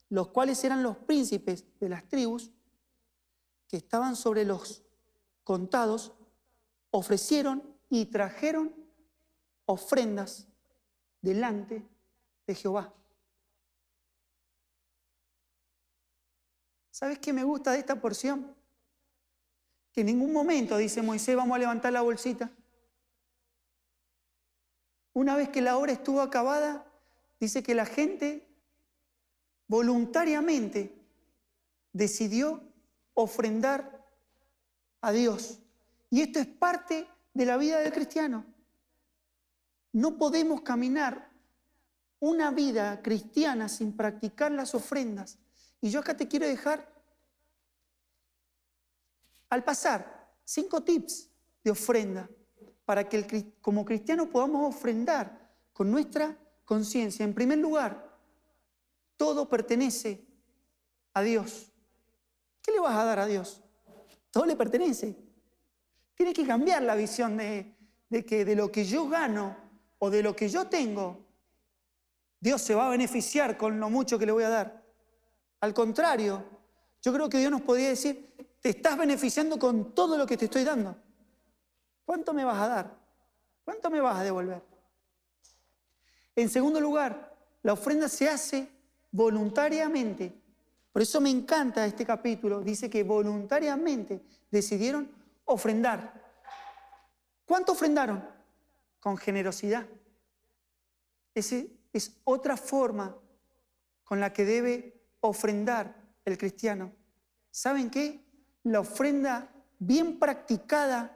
los cuales eran los príncipes de las tribus, que estaban sobre los contados, ofrecieron y trajeron ofrendas delante de Jehová. ¿Sabes qué me gusta de esta porción? Que en ningún momento dice Moisés, vamos a levantar la bolsita. una vez que la obra estuvo acabada, dice que la gente voluntariamente decidió ofrendar a Dios. Y esto es parte de la vida del cristiano. No podemos caminar una vida cristiana sin practicar las ofrendas. Y yo acá te quiero dejar, al pasar, 5 tips de ofrenda para que como cristianos podamos ofrendar con nuestra conciencia. En primer lugar, todo pertenece a Dios. ¿Qué le vas a dar a Dios? Todo le pertenece. Tienes que cambiar la visión de que de lo que yo gano o de lo que yo tengo, Dios se va a beneficiar con lo mucho que le voy a dar. Al contrario, yo creo que Dios nos podría decir, te estás beneficiando con todo lo que te estoy dando. ¿Cuánto me vas a dar? ¿Cuánto me vas a devolver? En segundo lugar, la ofrenda se hace voluntariamente. Por eso me encanta este capítulo. Dice que voluntariamente decidieron ofrendar. ¿Cuánto ofrendaron? Con generosidad. Esa es otra forma con la que debe ofrendar el cristiano. ¿Saben qué? La ofrenda bien practicada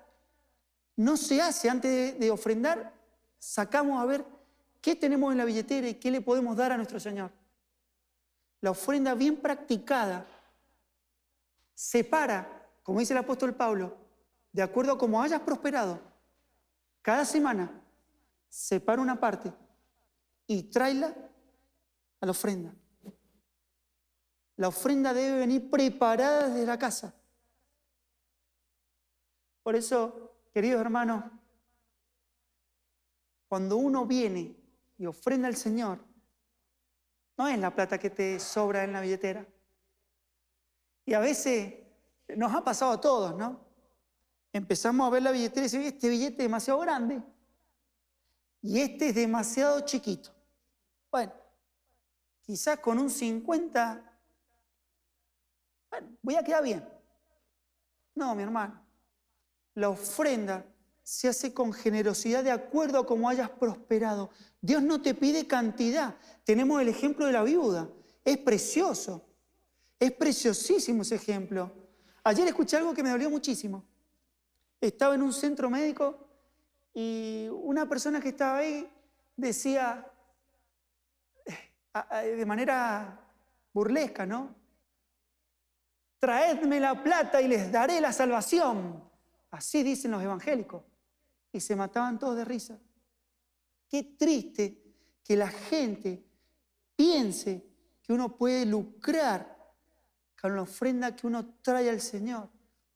no se hace antes de ofrendar. Sacamos a ver qué tenemos en la billetera y qué le podemos dar a nuestro Señor. La ofrenda bien practicada separa, como dice el apóstol Pablo, de acuerdo a cómo hayas prosperado. Cada semana separa una parte y tráela a la ofrenda. La ofrenda debe venir preparada desde la casa. Por eso, queridos hermanos, cuando uno viene y ofrenda al Señor, no es la plata que te sobra en la billetera. Y a veces nos ha pasado a todos, ¿no? Empezamos a ver la billetera y decimos, este billete es demasiado grande y este es demasiado chiquito. Bueno, quizás con un 50, bueno, voy a quedar bien. No, mi hermano, la ofrenda se hace con generosidad de acuerdo a cómo hayas prosperado. Dios no te pide cantidad. Tenemos el ejemplo de la viuda. Es precioso. Es preciosísimo ese ejemplo. Ayer escuché algo que me dolió muchísimo. Estaba en un centro médico y una persona que estaba ahí decía de manera burlesca, ¿no? Traedme la plata y les daré la salvación. Así dicen los evangélicos. Y se mataban todos de risa. Qué triste que la gente piense que uno puede lucrar con la ofrenda que uno trae al Señor.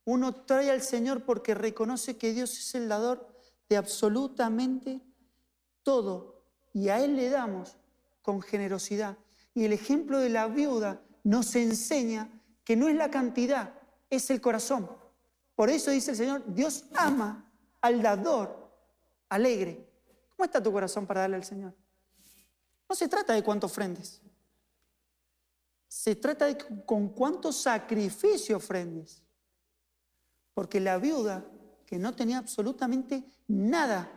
Uno trae al Señor porque reconoce que Dios es el dador de absolutamente todo. Y a Él le damos con generosidad. Y el ejemplo de la viuda nos enseña que no es la cantidad, es el corazón. Por eso dice el Señor, Dios ama al dador alegre. ¿Cómo está tu corazón para darle al Señor? No se trata de cuánto ofrendes. Se trata de con cuánto sacrificio ofrendes. Porque la viuda, que no tenía absolutamente nada,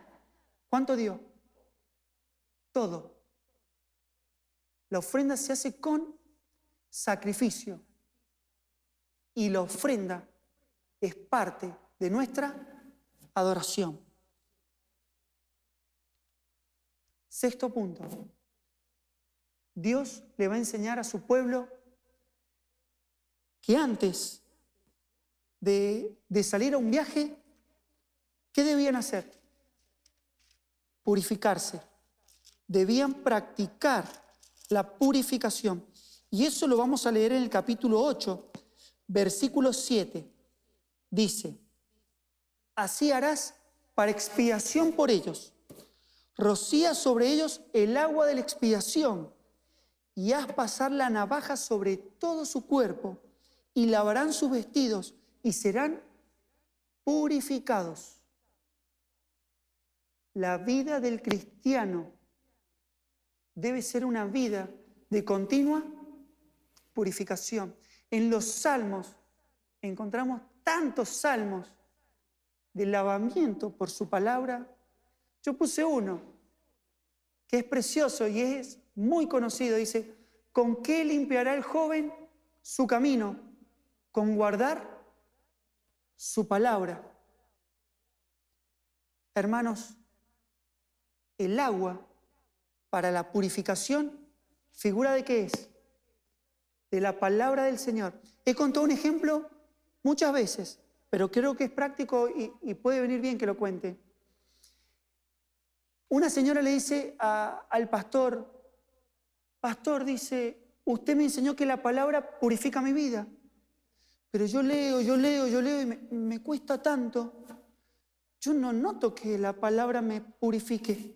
¿cuánto dio? Todo. La ofrenda se hace con sacrificio. Y la ofrenda es parte de nuestra adoración. Sexto punto. Dios le va a enseñar a su pueblo que antes de salir a un viaje, ¿qué debían hacer? Purificarse. Debían practicar la purificación. Y eso lo vamos a leer en el capítulo 8, versículo 7. Dice, así harás para expiación por ellos. Rocía sobre ellos el agua de la expiación y haz pasar la navaja sobre todo su cuerpo y lavarán sus vestidos y serán purificados. La vida del cristiano debe ser una vida de continua purificación. En los salmos encontramos tantos salmos de lavamiento por su palabra. Yo puse uno, que es precioso y es muy conocido. Dice, ¿con qué limpiará el joven su camino? Con guardar su palabra. Hermanos, el agua para la purificación, ¿figura de qué es? De la palabra del Señor. He contado un ejemplo muchas veces, pero creo que es práctico y puede venir bien que lo cuente. Una señora le dice al pastor, pastor, dice, usted me enseñó que la palabra purifica mi vida, pero yo leo y me cuesta tanto. Yo no noto que la palabra me purifique.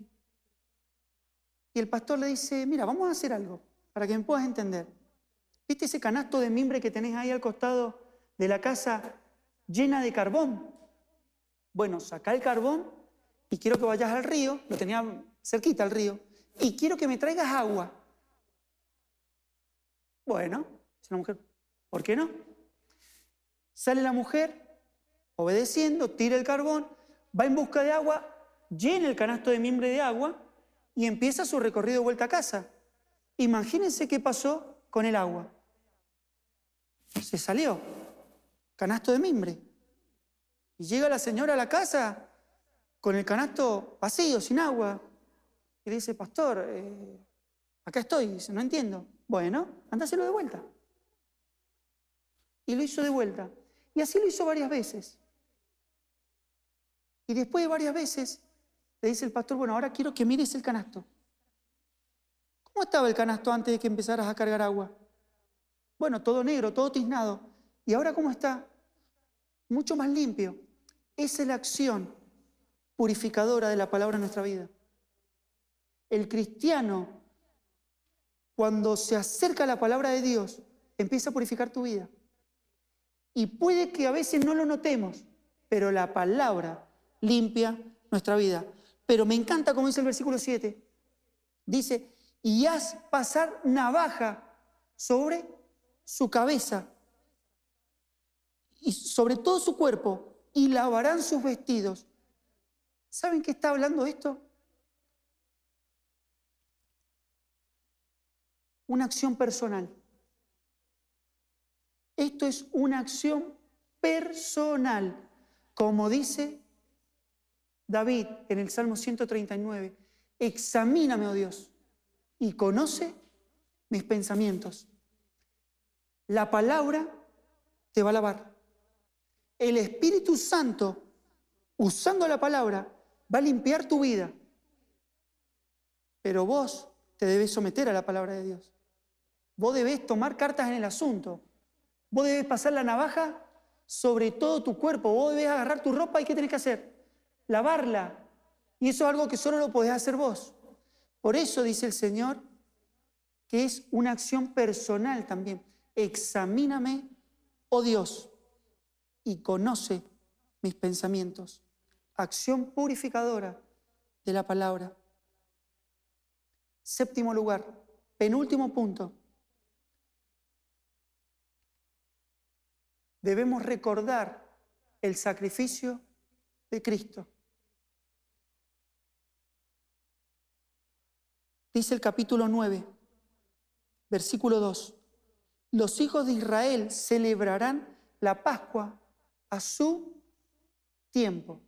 Y el pastor le dice, mira, vamos a hacer algo para que me puedas entender. ¿Viste ese canasto de mimbre que tenés ahí al costado de la casa llena de carbón? Bueno, saca el carbón y quiero que vayas al río, lo tenía cerquita al río, y quiero que me traigas agua. Bueno, dice la mujer, ¿por qué no? Sale la mujer, obedeciendo, tira el carbón, va en busca de agua, llena el canasto de mimbre de agua y empieza su recorrido de vuelta a casa. Imagínense qué pasó con el agua. Se salió, canasto de mimbre. Y llega la señora a la casa con el canasto vacío, sin agua. Y le dice, pastor, acá estoy. Y dice, no entiendo. Bueno, andáselo de vuelta. Y lo hizo de vuelta. Y así lo hizo varias veces. Y después de varias veces, le dice el pastor, bueno, ahora quiero que mires el canasto. ¿Cómo estaba el canasto antes de que empezaras a cargar agua? Bueno, todo negro, todo tiznado. ¿Y ahora cómo está? Mucho más limpio. Esa es la acción purificadora de la palabra en nuestra vida. El cristiano, cuando se acerca a la palabra de Dios, empieza a purificar tu vida. Y puede que a veces no lo notemos, pero la palabra limpia nuestra vida. Pero me encanta como dice el versículo 7. Dice, y haz pasar navaja sobre su cabeza y sobre todo su cuerpo, y lavarán sus vestidos. ¿Saben qué está hablando esto? Una acción personal. Esto es una acción personal, como dice David en el Salmo 139. Examíname, oh Dios, y conoce mis pensamientos. La palabra te va a lavar. El Espíritu Santo, usando la palabra, va a limpiar tu vida. Pero vos te debes someter a la palabra de Dios. Vos debés tomar cartas en el asunto. Vos debés pasar la navaja sobre todo tu cuerpo. Vos debés agarrar tu ropa y ¿qué tenés que hacer? Lavarla. Y eso es algo que solo lo podés hacer vos. Por eso dice el Señor que es una acción personal también. Examíname, oh Dios, y conoce mis pensamientos. Acción purificadora de la palabra. Séptimo lugar, penúltimo punto. Debemos recordar el sacrificio de Cristo. Dice el capítulo 9, versículo 2. Los hijos de Israel celebrarán la Pascua a su tiempo.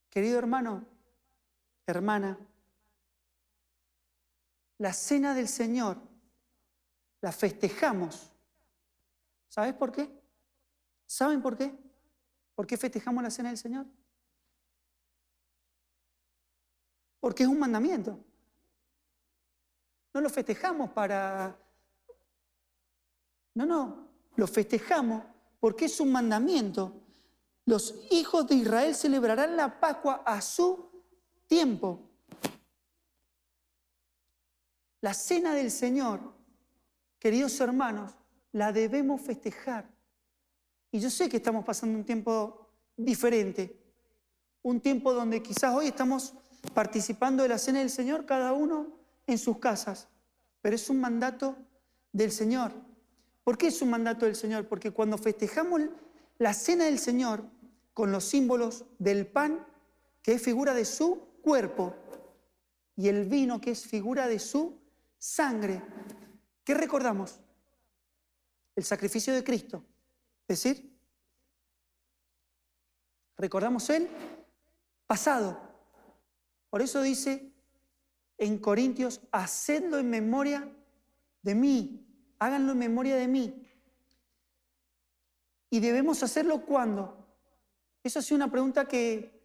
Querido hermano, hermana, la cena del Señor la festejamos. ¿Sabes por qué? ¿Saben por qué? ¿Por qué festejamos la cena del Señor? Porque es un mandamiento. No lo festejamos para... No, lo festejamos porque es un mandamiento. Los hijos de Israel celebrarán la Pascua a su tiempo. La cena del Señor, queridos hermanos, la debemos festejar. Y yo sé que estamos pasando un tiempo diferente, un tiempo donde quizás hoy estamos participando de la cena del Señor, cada uno en sus casas, pero es un mandato del Señor. ¿Por qué es un mandato del Señor? Porque cuando festejamos la cena del Señor, con los símbolos del pan, que es figura de su cuerpo, y el vino, que es figura de su sangre. ¿Qué recordamos? El sacrificio de Cristo. Es decir, recordamos el pasado. Por eso dice en Corintios, hacedlo en memoria de mí, háganlo en memoria de mí. ¿Y debemos hacerlo cuándo? Eso ha sido una pregunta que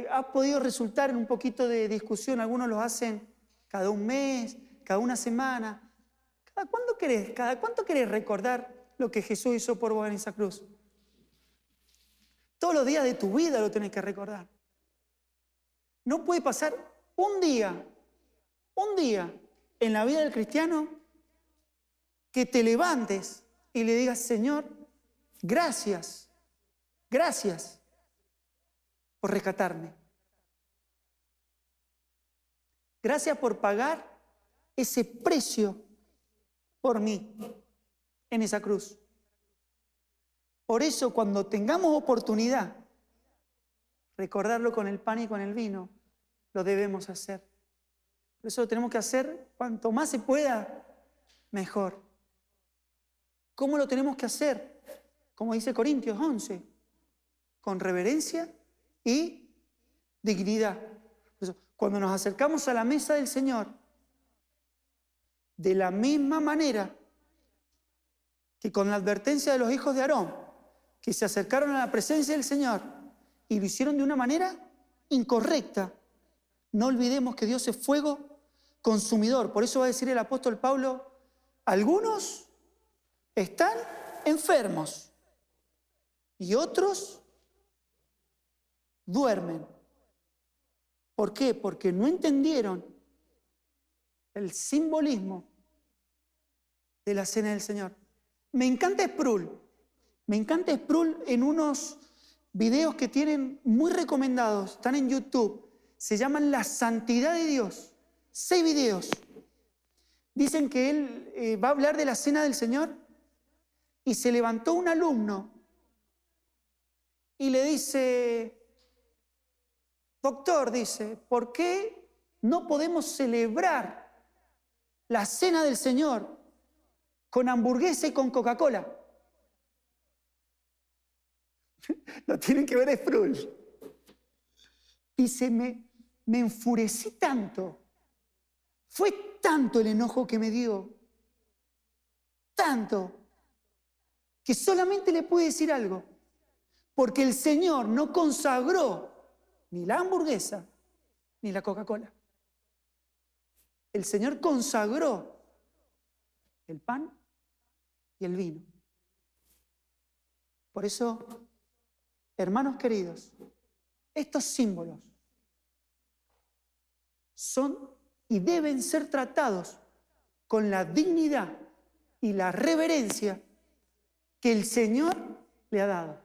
ha podido resultar en un poquito de discusión. Algunos lo hacen cada un mes, cada una semana. ¿Cada cuánto querés recordar lo que Jesús hizo por vos en esa cruz? Todos los días de tu vida lo tenés que recordar. No puede pasar un día en la vida del cristiano que te levantes y le digas, Señor, gracias por rescatarme. Gracias por pagar ese precio por mí en esa cruz. Por eso, cuando tengamos oportunidad, recordarlo con el pan y con el vino, lo debemos hacer. Por eso lo tenemos que hacer cuanto más se pueda, mejor. ¿Cómo lo tenemos que hacer? Como dice Corintios 11, con reverencia y dignidad. Por eso, cuando nos acercamos a la mesa del Señor, de la misma manera que con la advertencia de los hijos de Aarón, que se acercaron a la presencia del Señor y lo hicieron de una manera incorrecta, no olvidemos que Dios es fuego consumidor. Por eso va a decir el apóstol Pablo, algunos están enfermos y otros duermen. ¿Por qué? Porque no entendieron el simbolismo de la cena del Señor. Me encanta Sproul en unos videos que tienen muy recomendados, están en YouTube, se llaman La Santidad de Dios, 6 videos. Dicen que él va a hablar de la cena del Señor y se levantó un alumno y le dice, doctor, dice, ¿por qué no podemos celebrar la cena del Señor con hamburguesa y con Coca-Cola? Lo tienen que ver Sproul. Dice, me enfurecí tanto, fue tanto el enojo que me dio, tanto, que solamente le pude decir algo, porque el Señor no consagró ni la hamburguesa ni la Coca-Cola. El Señor consagró el pan y el vino. Por eso, hermanos queridos, estos símbolos son y deben ser tratados con la dignidad y la reverencia que el Señor le ha dado.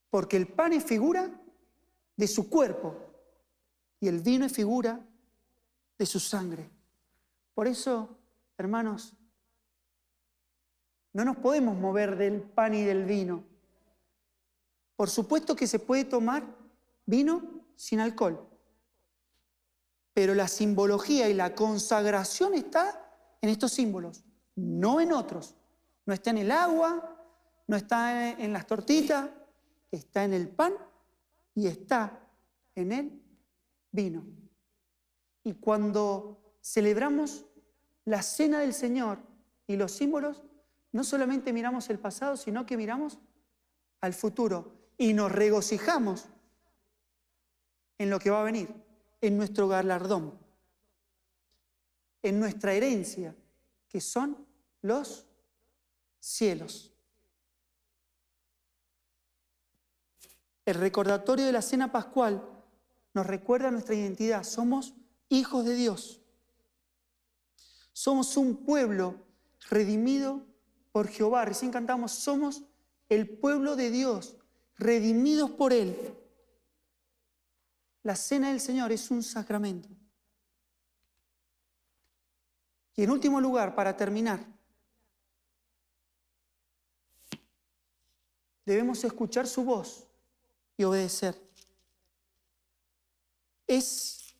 Porque el pan es figura de su cuerpo y el vino es figura de su sangre. Por eso, hermanos, no nos podemos mover del pan y del vino. Por supuesto que se puede tomar vino sin alcohol, pero la simbología y la consagración está en estos símbolos, no en otros. No está en el agua, no está en las tortitas, está en el pan y está en el vino. Y cuando celebramos la cena del Señor y los símbolos, no solamente miramos el pasado, sino que miramos al futuro y nos regocijamos en lo que va a venir, en nuestro galardón, en nuestra herencia, que son los cielos. El recordatorio de la cena pascual nos recuerda nuestra identidad. Somos hijos de Dios. Somos un pueblo redimido por Jehová. Recién cantamos, somos el pueblo de Dios, redimidos por Él. La cena del Señor es un sacramento. Y en último lugar, para terminar, debemos escuchar su voz y obedecer. Es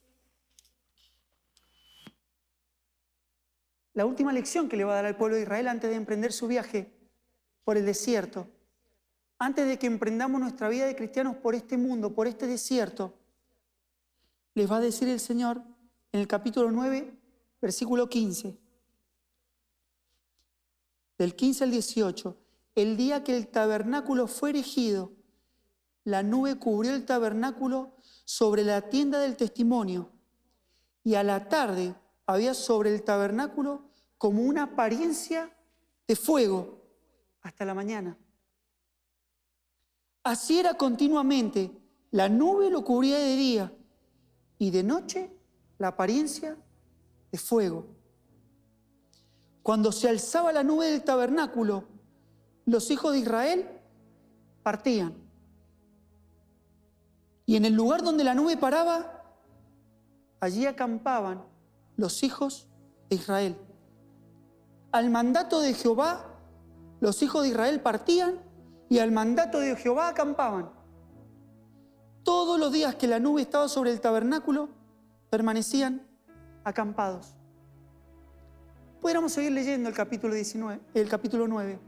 la última lección que le va a dar al pueblo de Israel antes de emprender su viaje por el desierto. Antes de que emprendamos nuestra vida de cristianos por este mundo, por este desierto, les va a decir el Señor en el capítulo 9, versículo 15. Del 15 al 18. El día que el tabernáculo fue erigido, la nube cubrió el tabernáculo sobre la tienda del testimonio, y a la tarde había sobre el tabernáculo como una apariencia de fuego hasta la mañana. Así era continuamente, la nube lo cubría de día y de noche la apariencia de fuego. Cuando se alzaba la nube del tabernáculo, los hijos de Israel partían. Y en el lugar donde la nube paraba, allí acampaban los hijos de Israel. Al mandato de Jehová, los hijos de Israel partían y al mandato de Jehová acampaban. Todos los días que la nube estaba sobre el tabernáculo, permanecían acampados. Pudiéramos seguir leyendo el capítulo 9.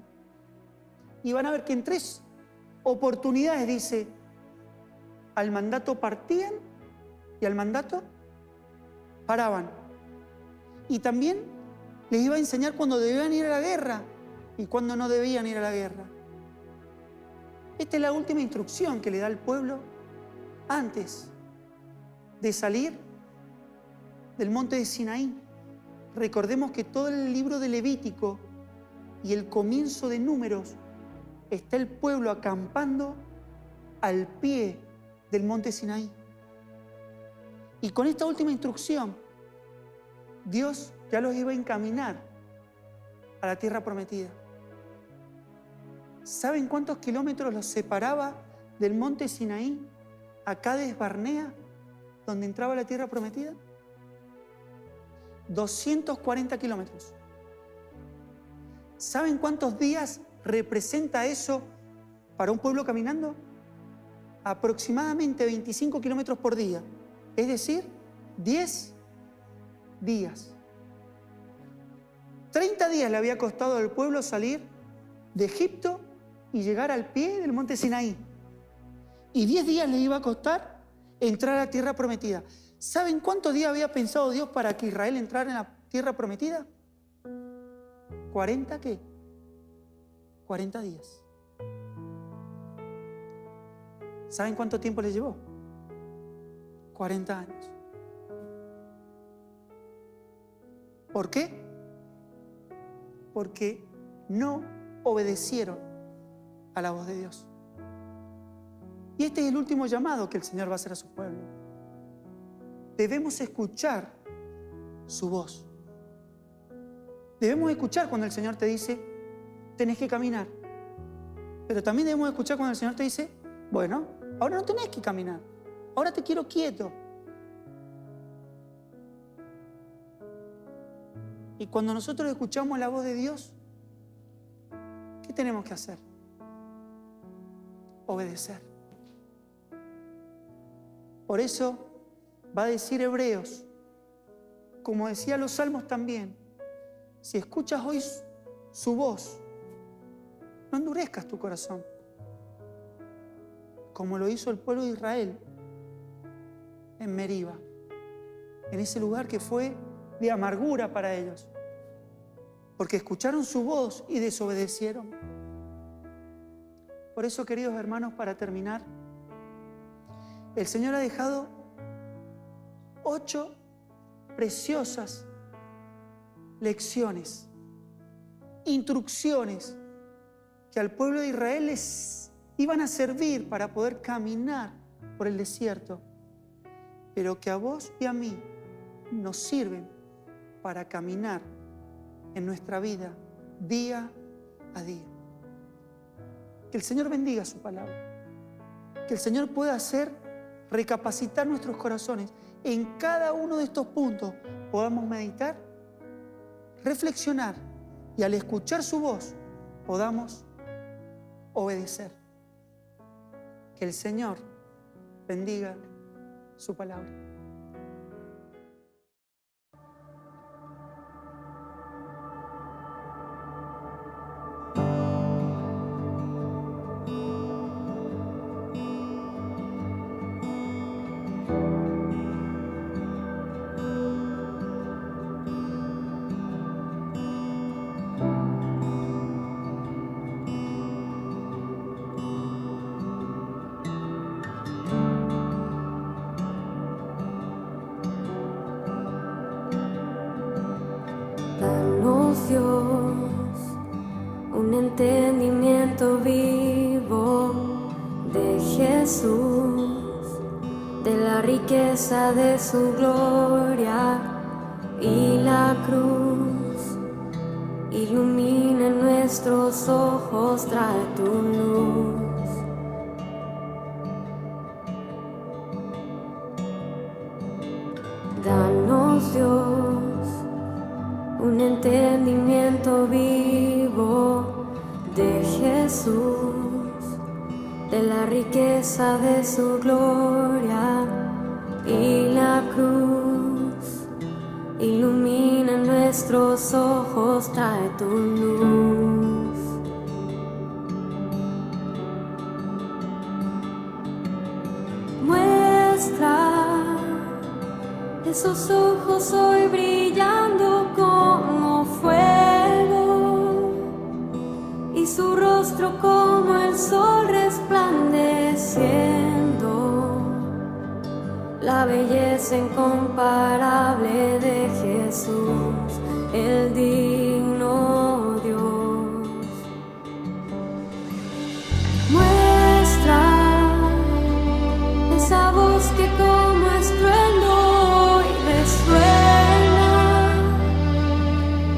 Y van a ver que en 3 oportunidades dice, al mandato partían y al mandato paraban. Y también les iba a enseñar cuándo debían ir a la guerra y cuándo no debían ir a la guerra. Esta es la última instrucción que le da al pueblo antes de salir del monte de Sinaí. Recordemos que todo el libro de Levítico y el comienzo de Números está el pueblo acampando al pie del monte Sinaí. Y con esta última instrucción, Dios ya los iba a encaminar a la tierra prometida. ¿Saben cuántos kilómetros los separaba del monte Sinaí a Cades Barnea, donde entraba la tierra prometida? 240 kilómetros. ¿Saben cuántos días representa eso para un pueblo caminando? Aproximadamente 25 kilómetros por día, es decir, 10 días. 30 días le había costado al pueblo salir de Egipto y llegar al pie del monte Sinaí. Y 10 días le iba a costar entrar a la tierra prometida. ¿Saben cuántos días había pensado Dios para que Israel entrara en la tierra prometida? ¿40 qué? 40 días. ¿Saben cuánto tiempo les llevó? 40 años. ¿Por qué? Porque no obedecieron a la voz de Dios. Y este es el último llamado que el Señor va a hacer a su pueblo. Debemos escuchar su voz. Debemos escuchar cuando el Señor te dice, tenés que caminar. Pero también debemos escuchar cuando el Señor te dice, bueno, ahora no tenés que caminar. Ahora te quiero quieto. Y cuando nosotros escuchamos la voz de Dios, ¿qué tenemos que hacer? Obedecer. Por eso va a decir Hebreos, como decía los Salmos también, si escuchas hoy su voz, no endurezcas tu corazón, como lo hizo el pueblo de Israel en Meriba, en ese lugar que fue de amargura para ellos, porque escucharon su voz y desobedecieron. Por eso, queridos hermanos, para terminar, el Señor ha dejado 8 preciosas lecciones, instrucciones que al pueblo de Israel les iban a servir para poder caminar por el desierto, pero que a vos y a mí nos sirven para caminar en nuestra vida día a día. Que el Señor bendiga su palabra, que el Señor pueda hacer recapacitar nuestros corazones en cada uno de estos puntos, podamos meditar, reflexionar y al escuchar su voz podamos obedecer. Que el Señor bendiga su palabra. Dios, un entendimiento vivo de Jesús, de la riqueza de su gloria y la cruz. Ilumina nuestros ojos, trae tu luz. Danos, Dios, un entendimiento vivo de Jesús, de la riqueza de su gloria y la cruz. Ilumina nuestros ojos, trae tu luz. Muestra esos ojos hoy brillando como fuego y su rostro como el sol resplandeciendo, la belleza incomparable de Jesús, el digno Dios. Muestra esa voz que como estruendo hoy resuena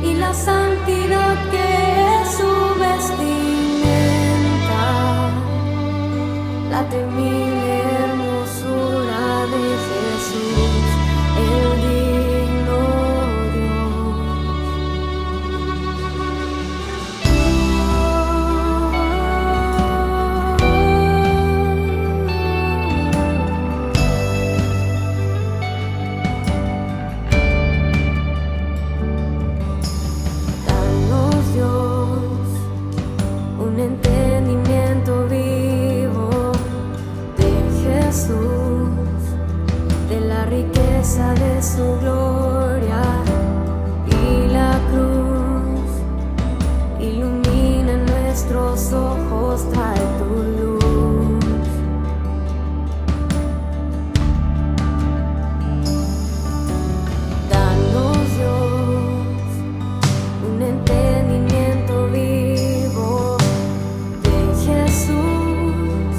y la santidad que es su vestimenta, la temible hermosura de Jesús, el digno Dios. Danos, Dios, un entendimiento vivo de Jesús, de la riqueza de su gloria y la cruz. Ilumina nuestros ojos, trae tu luz. Danos, Dios, un entendimiento vivo de Jesús,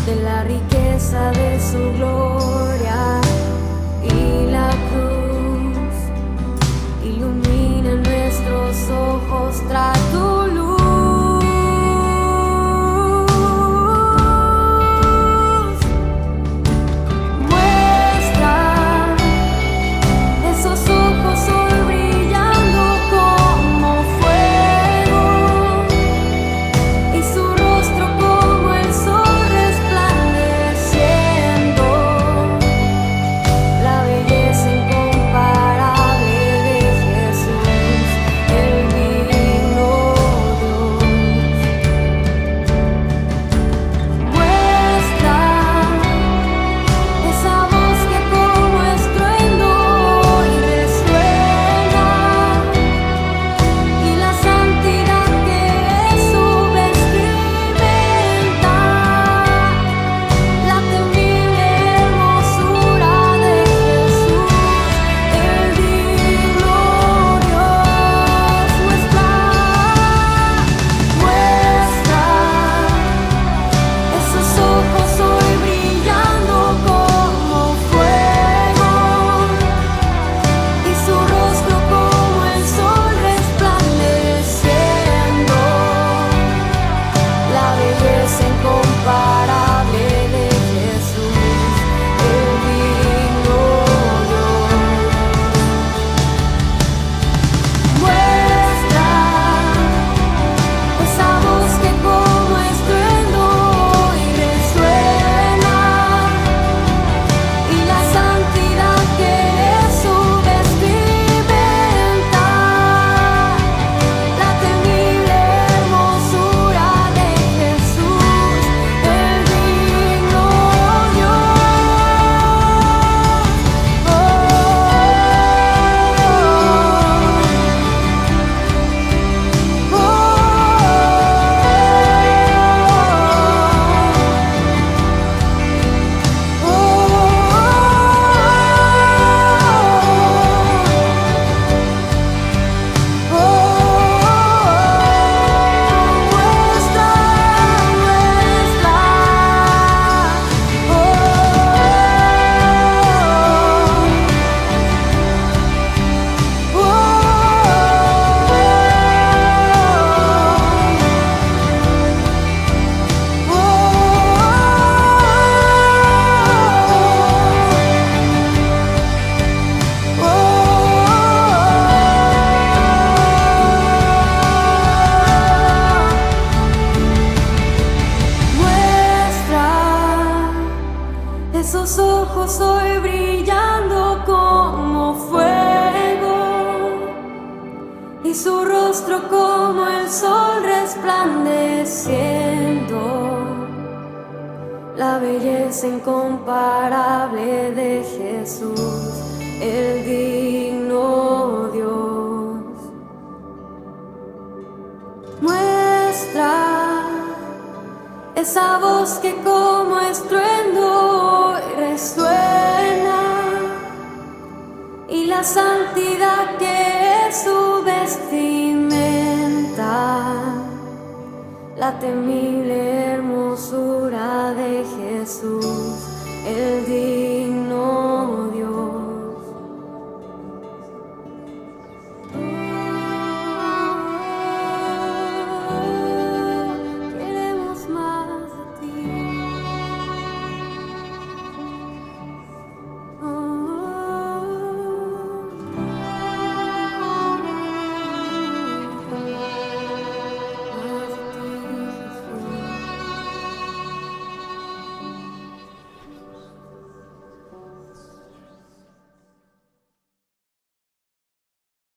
de la riqueza de su gloria y la cruz. rostro como el sol resplandeciendo, la belleza incomparable de Jesús, el digno Dios. Muestra esa voz que como estruendo resuena, y la santidad que es su vestimenta, la temible hermosura de Jesús, el digno